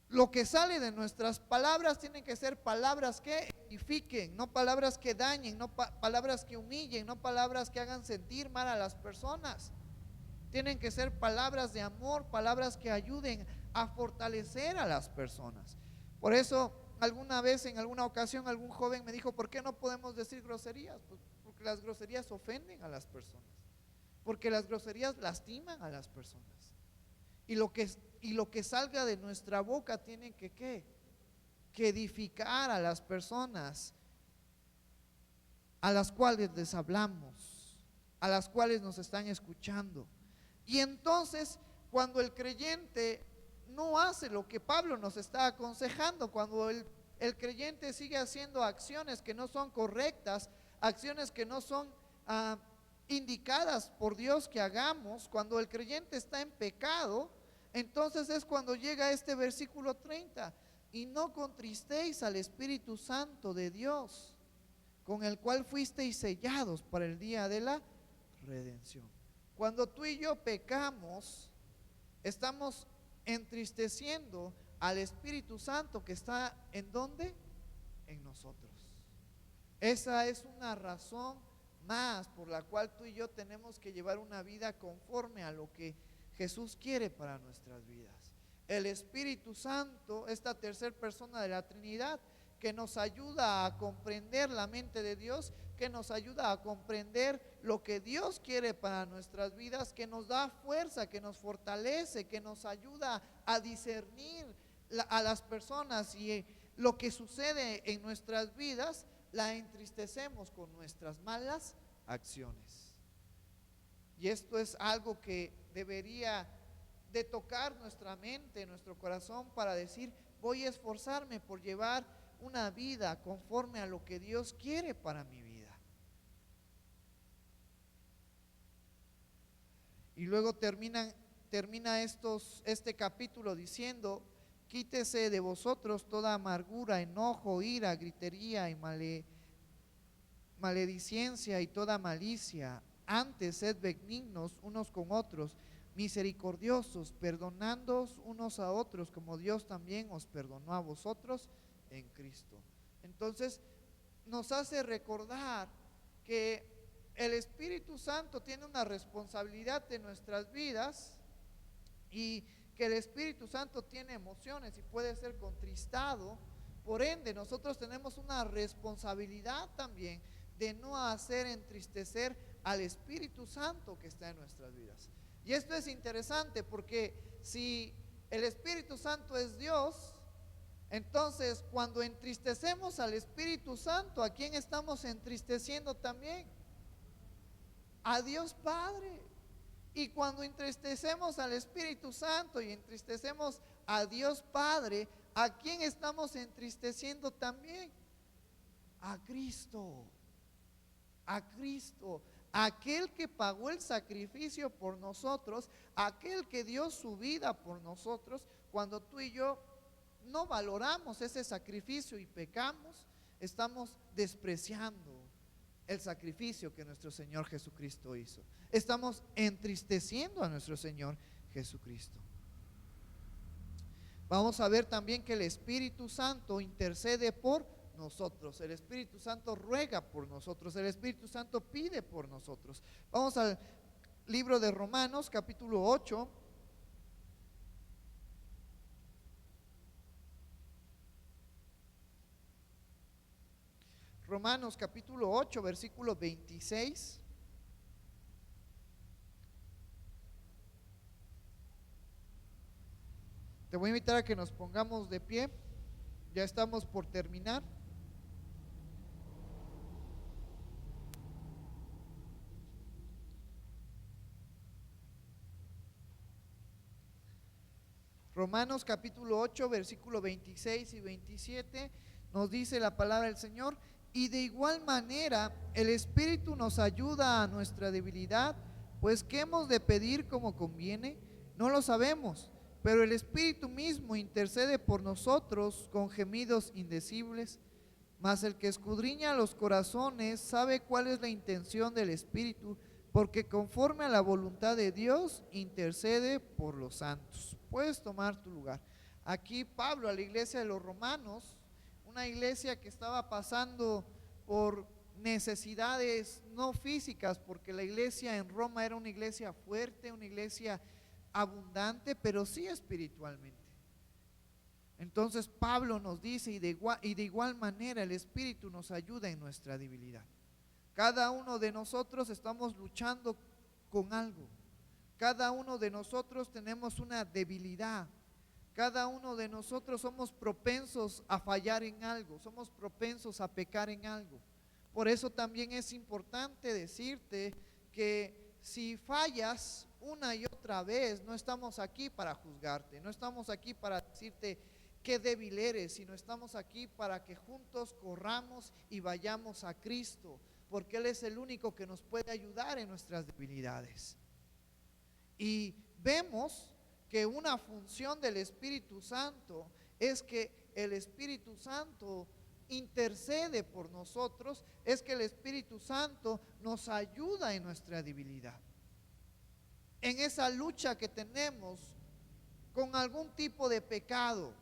Speaker 1: Lo que sale de nuestras palabras tienen que ser palabras que edifiquen, no palabras que dañen, no palabras que humillen, no palabras que hagan sentir mal a las personas. Tienen que ser palabras de amor, palabras que ayuden a fortalecer a las personas. Por eso alguna vez, en alguna ocasión, algún joven me dijo: ¿por qué no podemos decir groserías? Pues porque las groserías ofenden a las personas, porque las groserías lastiman a las personas. Y lo que salga de nuestra boca tiene que edificar a las personas a las cuales les hablamos, a las cuales nos están escuchando. Y entonces, cuando el creyente no hace lo que Pablo nos está aconsejando, cuando el creyente sigue haciendo acciones que no son correctas, acciones que no son indicadas por Dios que hagamos, cuando el creyente está en pecado, entonces es cuando llega este versículo 30: y no contristéis al Espíritu Santo de Dios, con el cual fuisteis sellados para el día de la redención. Cuando tú y yo pecamos, estamos entristeciendo al Espíritu Santo que está ¿en dónde? En nosotros. Esa es una razón más por la cual tú y yo tenemos que llevar una vida conforme a lo que Jesús quiere para nuestras vidas. El Espíritu Santo, esta tercera persona de la Trinidad, que nos ayuda a comprender la mente de Dios, que nos ayuda a comprender lo que Dios quiere para nuestras vidas, que nos da fuerza, que nos fortalece, que nos ayuda a discernir a las personas, y lo que sucede en nuestras vidas la entristecemos con nuestras malas acciones. Y esto es algo que debería de tocar nuestra mente, nuestro corazón, para decir: voy a esforzarme por llevar una vida conforme a lo que Dios quiere para mi vida. Y luego termina este capítulo diciendo: quítese de vosotros toda amargura, enojo, ira, gritería y maledicencia y toda malicia. Antes sed benignos unos con otros, misericordiosos, perdonándoos unos a otros, como Dios también os perdonó a vosotros en Cristo. Entonces nos hace recordar que el Espíritu Santo tiene una responsabilidad en nuestras vidas y que el Espíritu Santo tiene emociones y puede ser contristado. Por ende, nosotros tenemos una responsabilidad también de no hacer entristecer al Espíritu Santo que está en nuestras vidas. Y esto es interesante porque si el Espíritu Santo es Dios, entonces cuando entristecemos al Espíritu Santo, ¿a quién estamos entristeciendo también? A Dios Padre. Y cuando entristecemos al Espíritu Santo y entristecemos a Dios Padre, ¿a quién estamos entristeciendo también? A Cristo. A Cristo, aquel que pagó el sacrificio por nosotros, aquel que dio su vida por nosotros. Cuando tú y yo no valoramos ese sacrificio y pecamos, estamos despreciando el sacrificio que nuestro Señor Jesucristo hizo. Estamos entristeciendo a nuestro Señor Jesucristo. Vamos a ver también que el Espíritu Santo intercede por nosotros. El Espíritu Santo ruega por nosotros. El Espíritu Santo pide por nosotros. Vamos al libro de Romanos, capítulo 8. Romanos capítulo 8, versículo 26. Te voy a invitar a que nos pongamos de pie. Ya estamos por terminar. Romanos capítulo 8, versículo 26 y 27 nos dice la palabra del Señor: y de igual manera el Espíritu nos ayuda a nuestra debilidad, pues ¿qué hemos de pedir como conviene? No lo sabemos, pero el Espíritu mismo intercede por nosotros con gemidos indecibles. Mas el que escudriña los corazones sabe cuál es la intención del Espíritu, porque conforme a la voluntad de Dios intercede por los santos. Puedes tomar tu lugar. Aquí Pablo a la iglesia de los romanos, una iglesia que estaba pasando por necesidades no físicas, porque la iglesia en Roma era una iglesia fuerte, una iglesia abundante, pero sí espiritualmente. Entonces Pablo nos dice, y de igual manera el Espíritu nos ayuda en nuestra debilidad. Cada uno de nosotros estamos luchando con algo. Cada uno de nosotros tenemos una debilidad. Cada uno de nosotros somos propensos a fallar en algo, somos propensos a pecar en algo. Por eso también es importante decirte que si fallas una y otra vez, no estamos aquí para juzgarte, no estamos aquí para decirte qué débil eres, sino estamos aquí para que juntos corramos y vayamos a Cristo, porque Él es el único que nos puede ayudar en nuestras debilidades. Y vemos que una función del Espíritu Santo es que el Espíritu Santo intercede por nosotros, es que el Espíritu Santo nos ayuda en nuestra debilidad. En esa lucha que tenemos con algún tipo de pecado,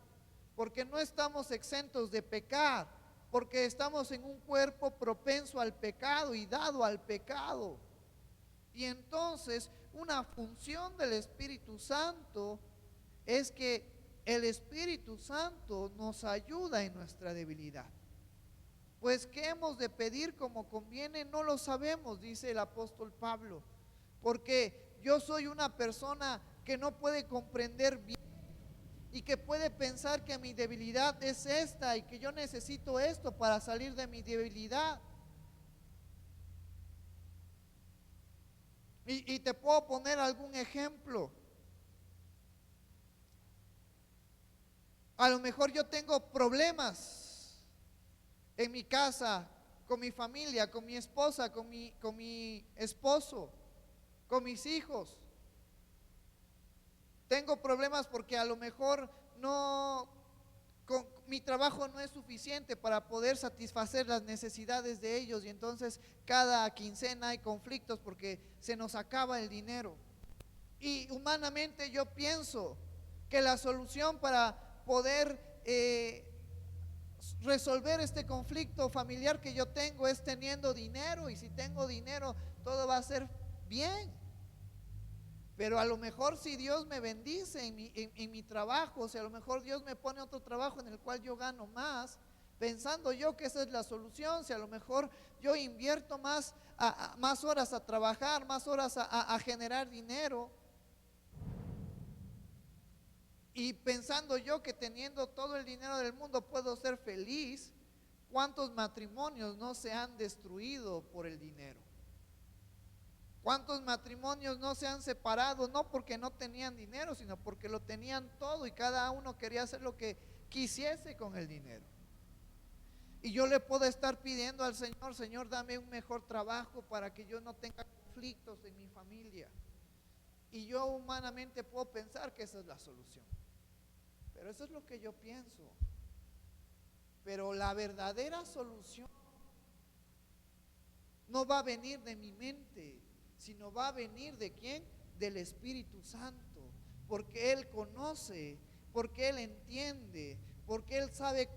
Speaker 1: porque no estamos exentos de pecar, porque estamos en un cuerpo propenso al pecado y dado al pecado. Y entonces una función del Espíritu Santo es que el Espíritu Santo nos ayuda en nuestra debilidad. Pues ¿qué hemos de pedir como conviene? No lo sabemos, dice el apóstol Pablo, porque yo soy una persona que no puede comprender bien y que puede pensar que mi debilidad es esta y que yo necesito esto para salir de mi debilidad. Y te puedo poner algún ejemplo. A lo mejor yo tengo problemas en mi casa, con mi familia, con mi esposa, con mi esposo, con mis hijos. Tengo problemas porque a lo mejor mi trabajo no es suficiente para poder satisfacer las necesidades de ellos, y entonces cada quincena hay conflictos porque se nos acaba el dinero. Y humanamente yo pienso que la solución para poder resolver este conflicto familiar que yo tengo es teniendo dinero, y si tengo dinero todo va a ser bien. Pero a lo mejor si Dios me bendice en mi trabajo, o sea, a lo mejor Dios me pone otro trabajo en el cual yo gano más, pensando yo que esa es la solución. Si a lo mejor yo invierto más horas a trabajar, más horas a generar dinero, y pensando yo que teniendo todo el dinero del mundo puedo ser feliz, ¿cuántos matrimonios no se han destruido por el dinero? ¿Cuántos matrimonios no se han separado? No porque no tenían dinero, sino porque lo tenían todo y cada uno quería hacer lo que quisiese con el dinero. Y yo le puedo estar pidiendo al Señor: Señor, dame un mejor trabajo para que yo no tenga conflictos en mi familia. Y yo humanamente puedo pensar que esa es la solución, pero eso es lo que yo pienso. Pero la verdadera solución no va a venir de mi mente, sino va a venir ¿de quién? Del Espíritu Santo, porque Él conoce, porque Él entiende, porque Él sabe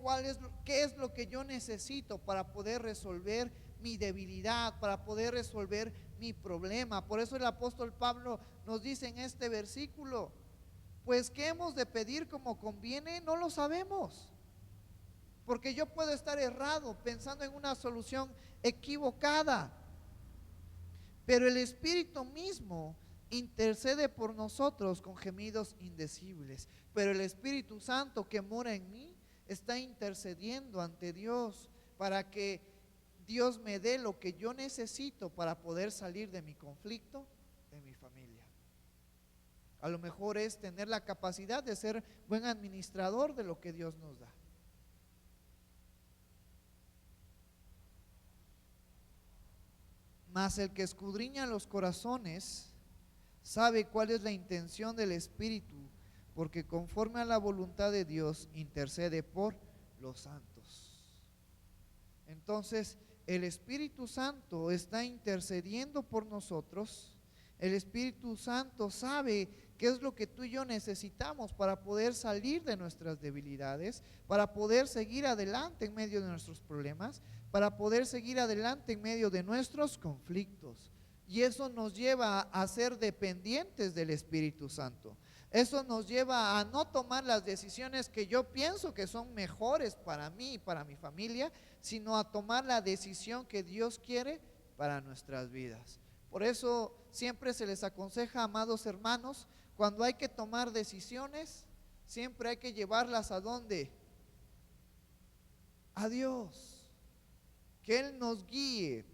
Speaker 1: qué es lo que yo necesito para poder resolver mi debilidad, para poder resolver mi problema. Por eso el apóstol Pablo nos dice en este versículo: pues ¿qué hemos de pedir como conviene? No lo sabemos. Porque yo puedo estar errado pensando en una solución equivocada, pero el Espíritu mismo intercede por nosotros con gemidos indecibles. Pero el Espíritu Santo que mora en mí está intercediendo ante Dios para que Dios me dé lo que yo necesito para poder salir de mi conflicto, de mi familia. A lo mejor es tener la capacidad de ser buen administrador de lo que Dios nos da. Mas el que escudriña los corazones sabe cuál es la intención del Espíritu, porque conforme a la voluntad de Dios intercede por los santos. Entonces, el Espíritu Santo está intercediendo por nosotros. El Espíritu Santo sabe qué es lo que tú y yo necesitamos para poder salir de nuestras debilidades, para poder seguir adelante en medio de nuestros problemas, para poder seguir adelante en medio de nuestros conflictos. Y eso nos lleva a ser dependientes del Espíritu Santo. Eso nos lleva a no tomar las decisiones que yo pienso que son mejores para mí y para mi familia, sino a tomar la decisión que Dios quiere para nuestras vidas. Por eso siempre se les aconseja, amados hermanos, cuando hay que tomar decisiones, siempre hay que llevarlas ¿a dónde? A Dios. Que Él nos guíe,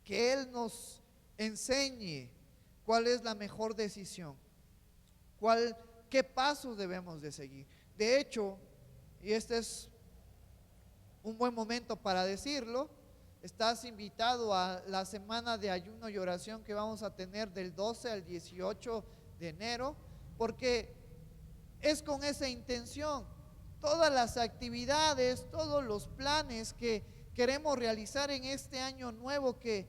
Speaker 1: que Él nos enseñe cuál es la mejor decisión, qué pasos debemos de seguir. De hecho, y este es un buen momento para decirlo, estás invitado a la semana de ayuno y oración que vamos a tener del 12 al 18 de enero, porque es con esa intención. Todas las actividades, todos los planes que queremos realizar en este año nuevo que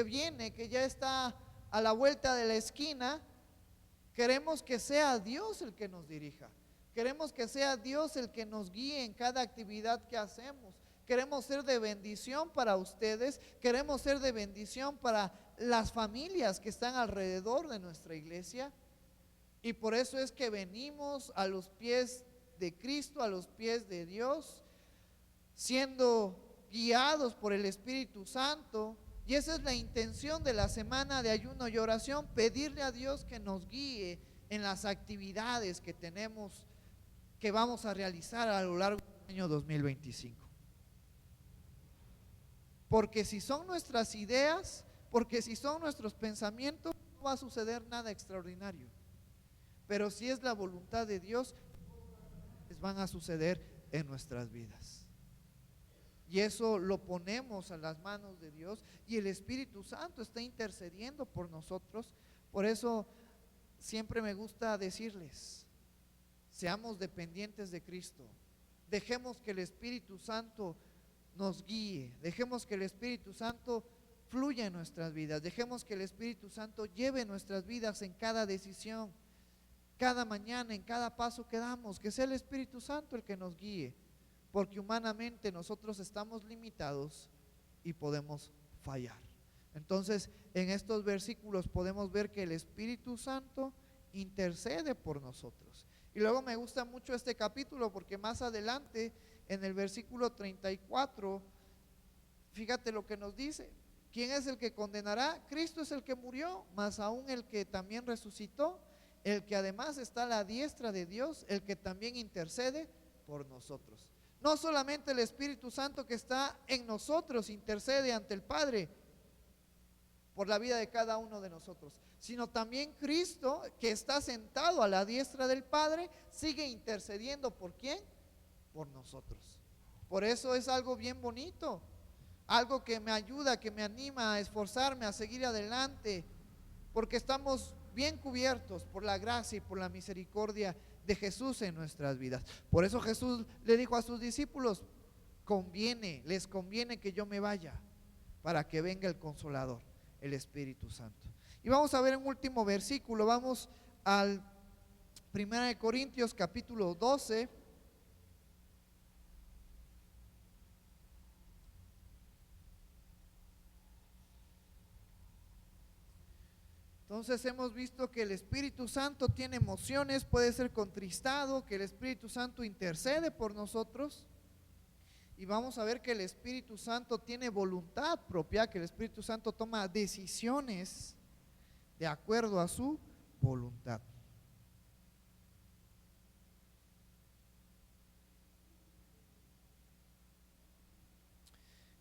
Speaker 1: viene, que ya está a la vuelta de la esquina, queremos que sea Dios el que nos dirija. Queremos que sea Dios el que nos guíe en cada actividad que hacemos. Queremos ser de bendición para ustedes, queremos ser de bendición para las familias que están alrededor de nuestra iglesia. Y por eso es que venimos a los pies de Cristo, a los pies de Dios, siendo guiados por el Espíritu Santo. Y esa es la intención de la semana de ayuno y oración: pedirle a Dios que nos guíe en las actividades que tenemos, que vamos a realizar a lo largo del año 2025. Porque si son nuestras ideas, porque si son nuestros pensamientos, no va a suceder nada extraordinario. Pero si es la voluntad de Dios, van a suceder en nuestras vidas. Y eso lo ponemos a las manos de Dios, y el Espíritu Santo está intercediendo por nosotros. Por eso siempre me gusta decirles: seamos dependientes de Cristo. Dejemos que el Espíritu Santo nos guíe, dejemos que el Espíritu Santo fluya en nuestras vidas, dejemos que el Espíritu Santo lleve nuestras vidas en cada decisión, cada mañana, en cada paso que damos. Que sea el Espíritu Santo el que nos guíe, porque humanamente nosotros estamos limitados y podemos fallar. Entonces, en estos versículos podemos ver que el Espíritu Santo intercede por nosotros. Y luego me gusta mucho este capítulo porque más adelante, en el versículo 34, fíjate lo que nos dice. ¿Quién es el que condenará? Cristo es el que murió, más aún el que también resucitó, el que además está a la diestra de Dios, el que también intercede por nosotros. No solamente el Espíritu Santo que está en nosotros intercede ante el Padre por la vida de cada uno de nosotros, sino también Cristo, que está sentado a la diestra del Padre, sigue intercediendo. ¿Por quién? Por nosotros. Por eso es algo bien bonito, algo que me ayuda, que me anima a esforzarme, a seguir adelante, porque estamos bien cubiertos por la gracia y por la misericordia de Jesús en nuestras vidas. Por eso Jesús le dijo a sus discípulos: les conviene que yo me vaya, para que venga el Consolador, el Espíritu Santo. Y vamos a ver un último versículo. Vamos al 1 Corintios capítulo 12. Entonces hemos visto que el Espíritu Santo tiene emociones, puede ser contristado, que el Espíritu Santo intercede por nosotros. Y vamos a ver que el Espíritu Santo tiene voluntad propia, que el Espíritu Santo toma decisiones de acuerdo a su voluntad.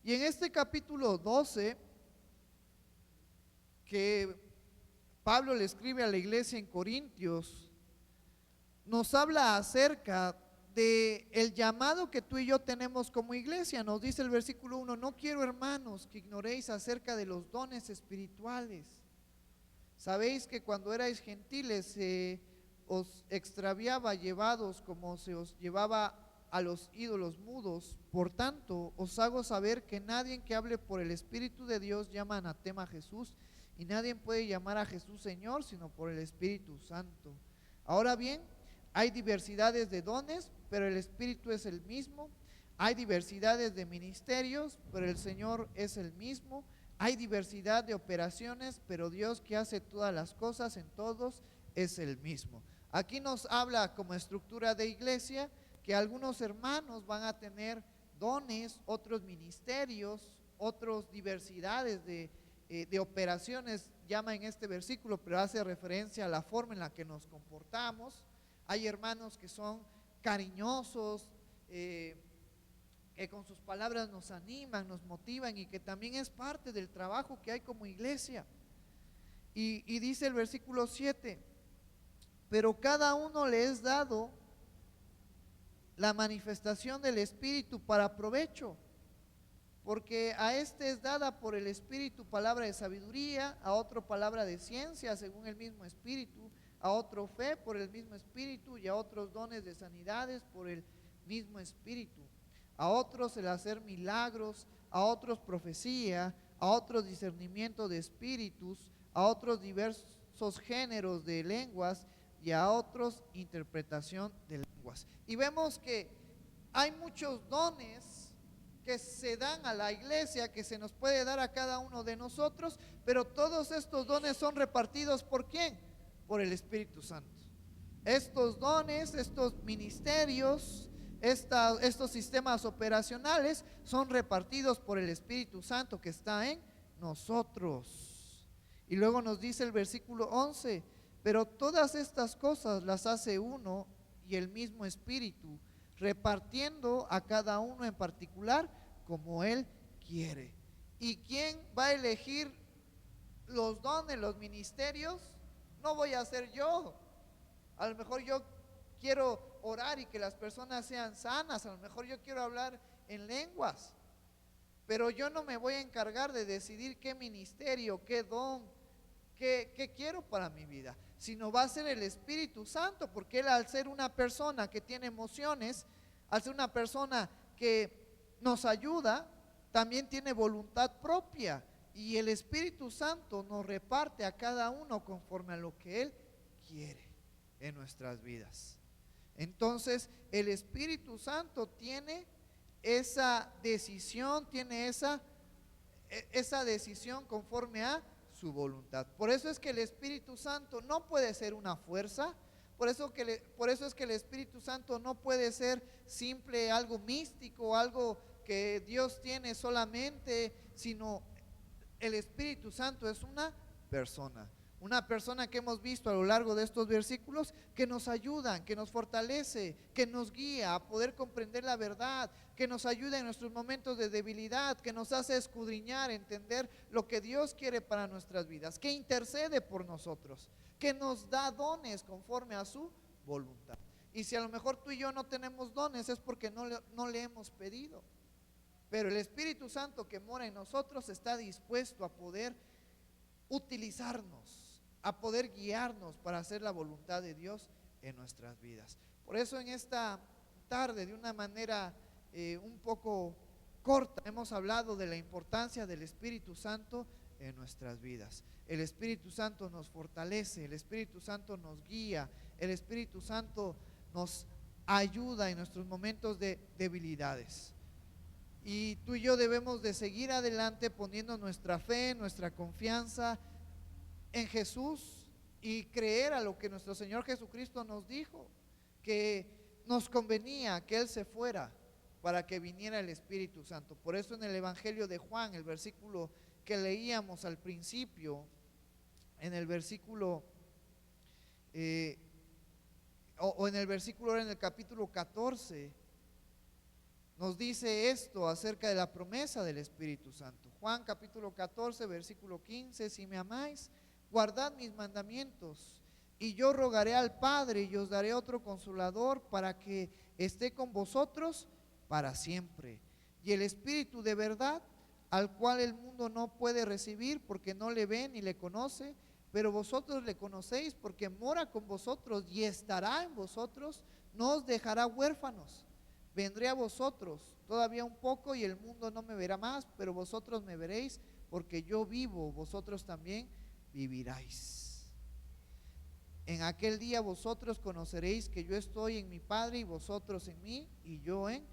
Speaker 1: Y en este capítulo 12, que Pablo le escribe a la iglesia en Corintios, nos habla acerca de el llamado que tú y yo tenemos como iglesia. Nos dice el versículo 1: no quiero, hermanos, que ignoréis acerca de los dones espirituales. Sabéis que cuando erais gentiles se os extraviaba llevados como se os llevaba a los ídolos mudos. Por tanto, os hago saber que nadie que hable por el Espíritu de Dios llama anatema a Jesús, y nadie puede llamar a Jesús Señor sino por el Espíritu Santo. Ahora bien, hay diversidades de dones, pero el Espíritu es el mismo. Hay diversidades de ministerios, pero el Señor es el mismo. Hay diversidad de operaciones, pero Dios, que hace todas las cosas en todos, es el mismo. Aquí nos habla como estructura de iglesia que algunos hermanos van a tener dones, otros ministerios, otras diversidades de operaciones, llama en este versículo, pero hace referencia a la forma en la que nos comportamos. Hay hermanos que son cariñosos, que con sus palabras nos animan, nos motivan, y que también es parte del trabajo que hay como iglesia. Y dice el versículo 7: pero cada uno le es dado la manifestación del Espíritu para provecho, porque a este es dada por el Espíritu palabra de sabiduría, a otro palabra de ciencia según el mismo Espíritu, a otro fe por el mismo Espíritu, y a otros dones de sanidades por el mismo Espíritu, a otros el hacer milagros, a otros profecía, a otros discernimiento de espíritus, a otros diversos géneros de lenguas, y a otros interpretación de lenguas. Y vemos que hay muchos dones que se dan a la iglesia, que se nos puede dar a cada uno de nosotros, pero todos estos dones son repartidos ¿por quién? Por el Espíritu Santo. Estos dones, estos ministerios, estos sistemas operacionales son repartidos por el Espíritu Santo que está en nosotros. Y luego nos dice el versículo 11: pero todas estas cosas las hace uno y el mismo Espíritu, repartiendo a cada uno en particular como Él quiere. ¿Y quién va a elegir los dones, los ministerios? No voy a ser yo. A lo mejor yo quiero orar y que las personas sean sanas, a lo mejor yo quiero hablar en lenguas, pero yo no me voy a encargar de decidir qué ministerio, qué don, qué quiero para mi vida, sino va a ser el Espíritu Santo, porque Él, al ser una persona que tiene emociones, al ser una persona que nos ayuda, también tiene voluntad propia, y el Espíritu Santo nos reparte a cada uno conforme a lo que Él quiere en nuestras vidas. Entonces el Espíritu Santo tiene esa decisión, tiene esa decisión conforme a su voluntad. Por eso es que el Espíritu Santo no puede ser una fuerza. Por eso es que el Espíritu Santo no puede ser simple algo místico, algo que Dios tiene solamente, sino el Espíritu Santo es una persona que hemos visto a lo largo de estos versículos, que nos ayudan, que nos fortalece, que nos guía a poder comprender la verdad, que nos ayuda en nuestros momentos de debilidad, que nos hace escudriñar, entender lo que Dios quiere para nuestras vidas, que intercede por nosotros, que nos da dones conforme a su voluntad. Y si a lo mejor tú y yo no tenemos dones, es porque no le hemos pedido. Pero el Espíritu Santo que mora en nosotros está dispuesto a poder utilizarnos, a poder guiarnos para hacer la voluntad de Dios en nuestras vidas. Por eso en esta tarde, de una manera un poco corta, hemos hablado de la importancia del Espíritu Santo en nuestras vidas. El Espíritu Santo nos fortalece, el Espíritu Santo nos guía, el Espíritu Santo nos ayuda en nuestros momentos de debilidades. Y tú y yo debemos de seguir adelante poniendo nuestra fe, nuestra confianza en Jesús y creer a lo que nuestro Señor Jesucristo nos dijo, que nos convenía que Él se fuera para que viniera el Espíritu Santo. Por eso en el Evangelio de Juan, el versículo que leíamos al principio, en el versículo en el capítulo 14, nos dice esto acerca de la promesa del Espíritu Santo. Juan capítulo 14, versículo 15: si me amáis, guardad mis mandamientos, y yo rogaré al Padre y os daré otro consolador para que esté con vosotros para siempre. Y el Espíritu de verdad, al cual el mundo no puede recibir porque no le ve ni le conoce, pero vosotros le conocéis porque mora con vosotros y estará en vosotros, no os dejará huérfanos. Vendré a vosotros todavía un poco y el mundo no me verá más, pero vosotros me veréis, porque yo vivo, vosotros también viviráis. En aquel día vosotros conoceréis que yo estoy en mi Padre y vosotros en mí y yo en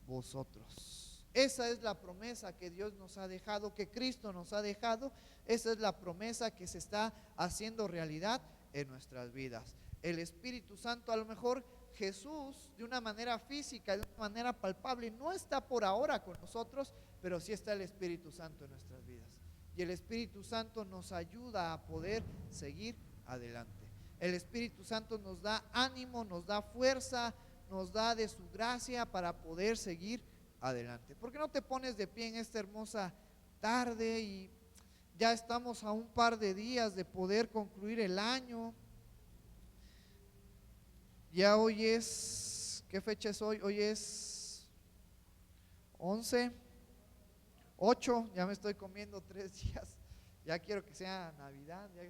Speaker 1: vosotros. Esa es la promesa que Dios nos ha dejado, que Cristo nos ha dejado. Esa es la promesa que se está haciendo realidad en nuestras vidas. El Espíritu Santo, a lo mejor Jesús de una manera física, de una manera palpable, no está por ahora con nosotros, pero sí está el Espíritu Santo en nuestras vidas. Y el Espíritu Santo nos ayuda a poder seguir adelante. El Espíritu Santo nos da ánimo, nos da fuerza, nos da de su gracia para poder seguir adelante. ¿Por qué no te pones de pie en esta hermosa tarde? Y ya estamos a un par de días de poder concluir el año. Ya hoy es, ¿qué fecha es hoy? Hoy es 11, 8, ya me estoy comiendo 3 días. Ya quiero que sea Navidad, ya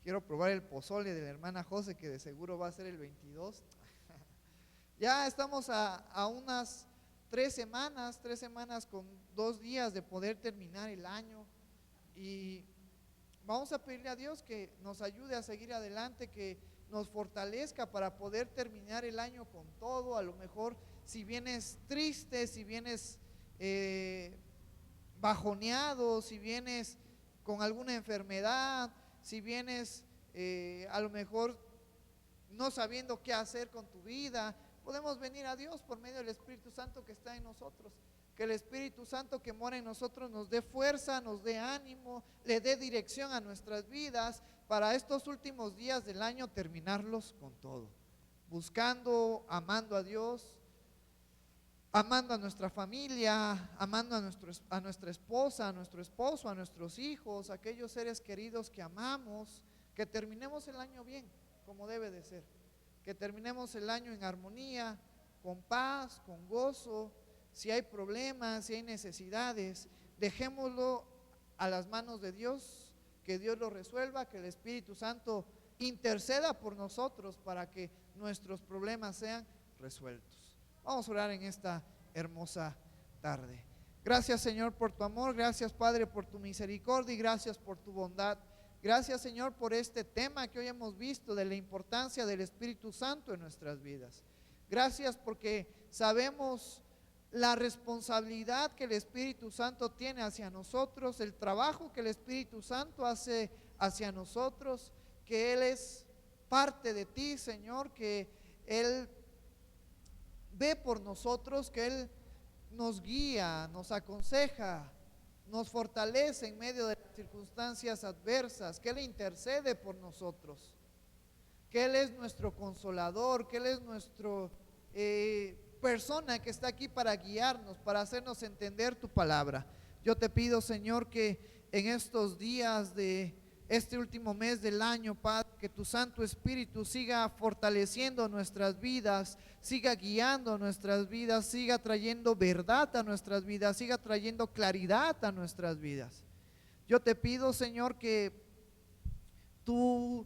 Speaker 1: quiero probar el pozole de la hermana José, que de seguro va a ser el 22. Ya estamos a unas 3 semanas con 2 días de poder terminar el año. Y vamos a pedirle a Dios que nos ayude a seguir adelante, que nos fortalezca para poder terminar el año con todo. A lo mejor si vienes triste, si vienes bajoneado, si vienes con alguna enfermedad, si vienes a lo mejor no sabiendo qué hacer con tu vida, podemos venir a Dios por medio del Espíritu Santo que está en nosotros. Que el Espíritu Santo que mora en nosotros nos dé fuerza, nos dé ánimo, le dé dirección a nuestras vidas para estos últimos días del año terminarlos con todo, buscando, amando a Dios, amando a nuestra familia, amando a nuestra esposa, a nuestro esposo, a nuestros hijos, a aquellos seres queridos que amamos. Que terminemos el año bien, como debe de ser, que terminemos el año en armonía, con paz, con gozo. Si hay problemas, si hay necesidades, dejémoslo a las manos de Dios, que Dios lo resuelva, que el Espíritu Santo interceda por nosotros para que nuestros problemas sean resueltos. Vamos a orar en esta hermosa tarde. Gracias, Señor, por tu amor, gracias, Padre, por tu misericordia y gracias por tu bondad. Gracias, Señor, por este tema que hoy hemos visto de la importancia del Espíritu Santo en nuestras vidas. Gracias porque sabemos la responsabilidad que el Espíritu Santo tiene hacia nosotros, el trabajo que el Espíritu Santo hace hacia nosotros, que Él es parte de ti, Señor, que Él ve por nosotros, que Él nos guía, nos aconseja, nos fortalece en medio de las circunstancias adversas, que Él intercede por nosotros, que Él es nuestro consolador, que Él es nuestro persona que está aquí para guiarnos, para hacernos entender tu palabra. Yo te pido, Señor, que en estos días de este último mes del año, Padre, que tu Santo Espíritu siga fortaleciendo nuestras vidas, siga guiando nuestras vidas, siga trayendo verdad a nuestras vidas, siga trayendo claridad a nuestras vidas. Yo te pido, Señor, que tú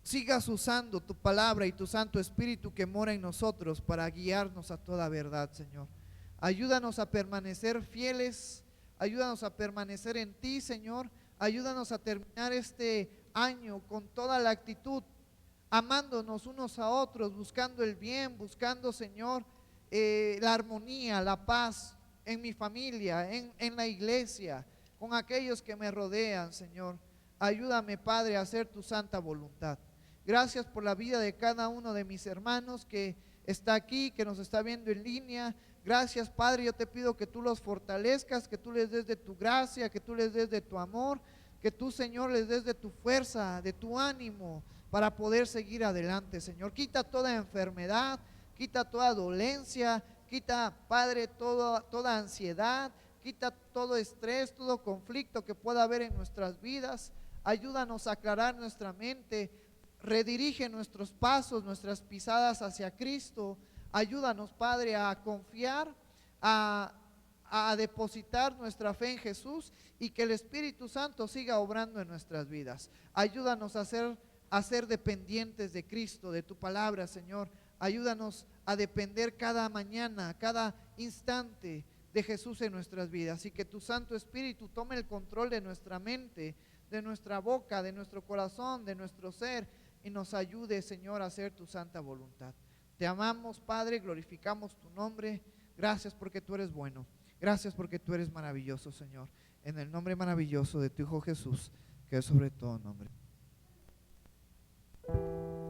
Speaker 1: sigas usando tu palabra y tu Santo Espíritu que mora en nosotros para guiarnos a toda verdad, Señor. Ayúdanos a permanecer fieles, ayúdanos a permanecer en ti, Señor. Ayúdanos a terminar este año con toda la actitud, amándonos unos a otros, buscando el bien, buscando, Señor, la armonía, la paz en mi familia, en la iglesia, con aquellos que me rodean, Señor. Ayúdame, Padre, a hacer tu santa voluntad. Gracias por la vida de cada uno de mis hermanos que está aquí, que nos está viendo en línea. Gracias, Padre, yo te pido que tú los fortalezcas, que tú les des de tu gracia, que tú les des de tu amor, que tú, Señor, les des de tu fuerza, de tu ánimo para poder seguir adelante, Señor. Quita toda enfermedad, quita toda dolencia, quita, Padre, toda ansiedad, quita todo estrés, todo conflicto que pueda haber en nuestras vidas. Ayúdanos a aclarar nuestra mente, redirige nuestros pasos, nuestras pisadas hacia Cristo. Ayúdanos, Padre, a confiar, a depositar nuestra fe en Jesús y que el Espíritu Santo siga obrando en nuestras vidas. Ayúdanos a ser dependientes de Cristo, de tu palabra, Señor. Ayúdanos a depender cada mañana, cada instante de Jesús en nuestras vidas y que tu Santo Espíritu tome el control de nuestra mente, de nuestra boca, de nuestro corazón, de nuestro ser y nos ayude, Señor, a hacer tu santa voluntad. Te amamos, Padre, glorificamos tu nombre. Gracias porque tú eres bueno. Gracias porque tú eres maravilloso, Señor. En el nombre maravilloso de tu Hijo Jesús, que es sobre todo nombre.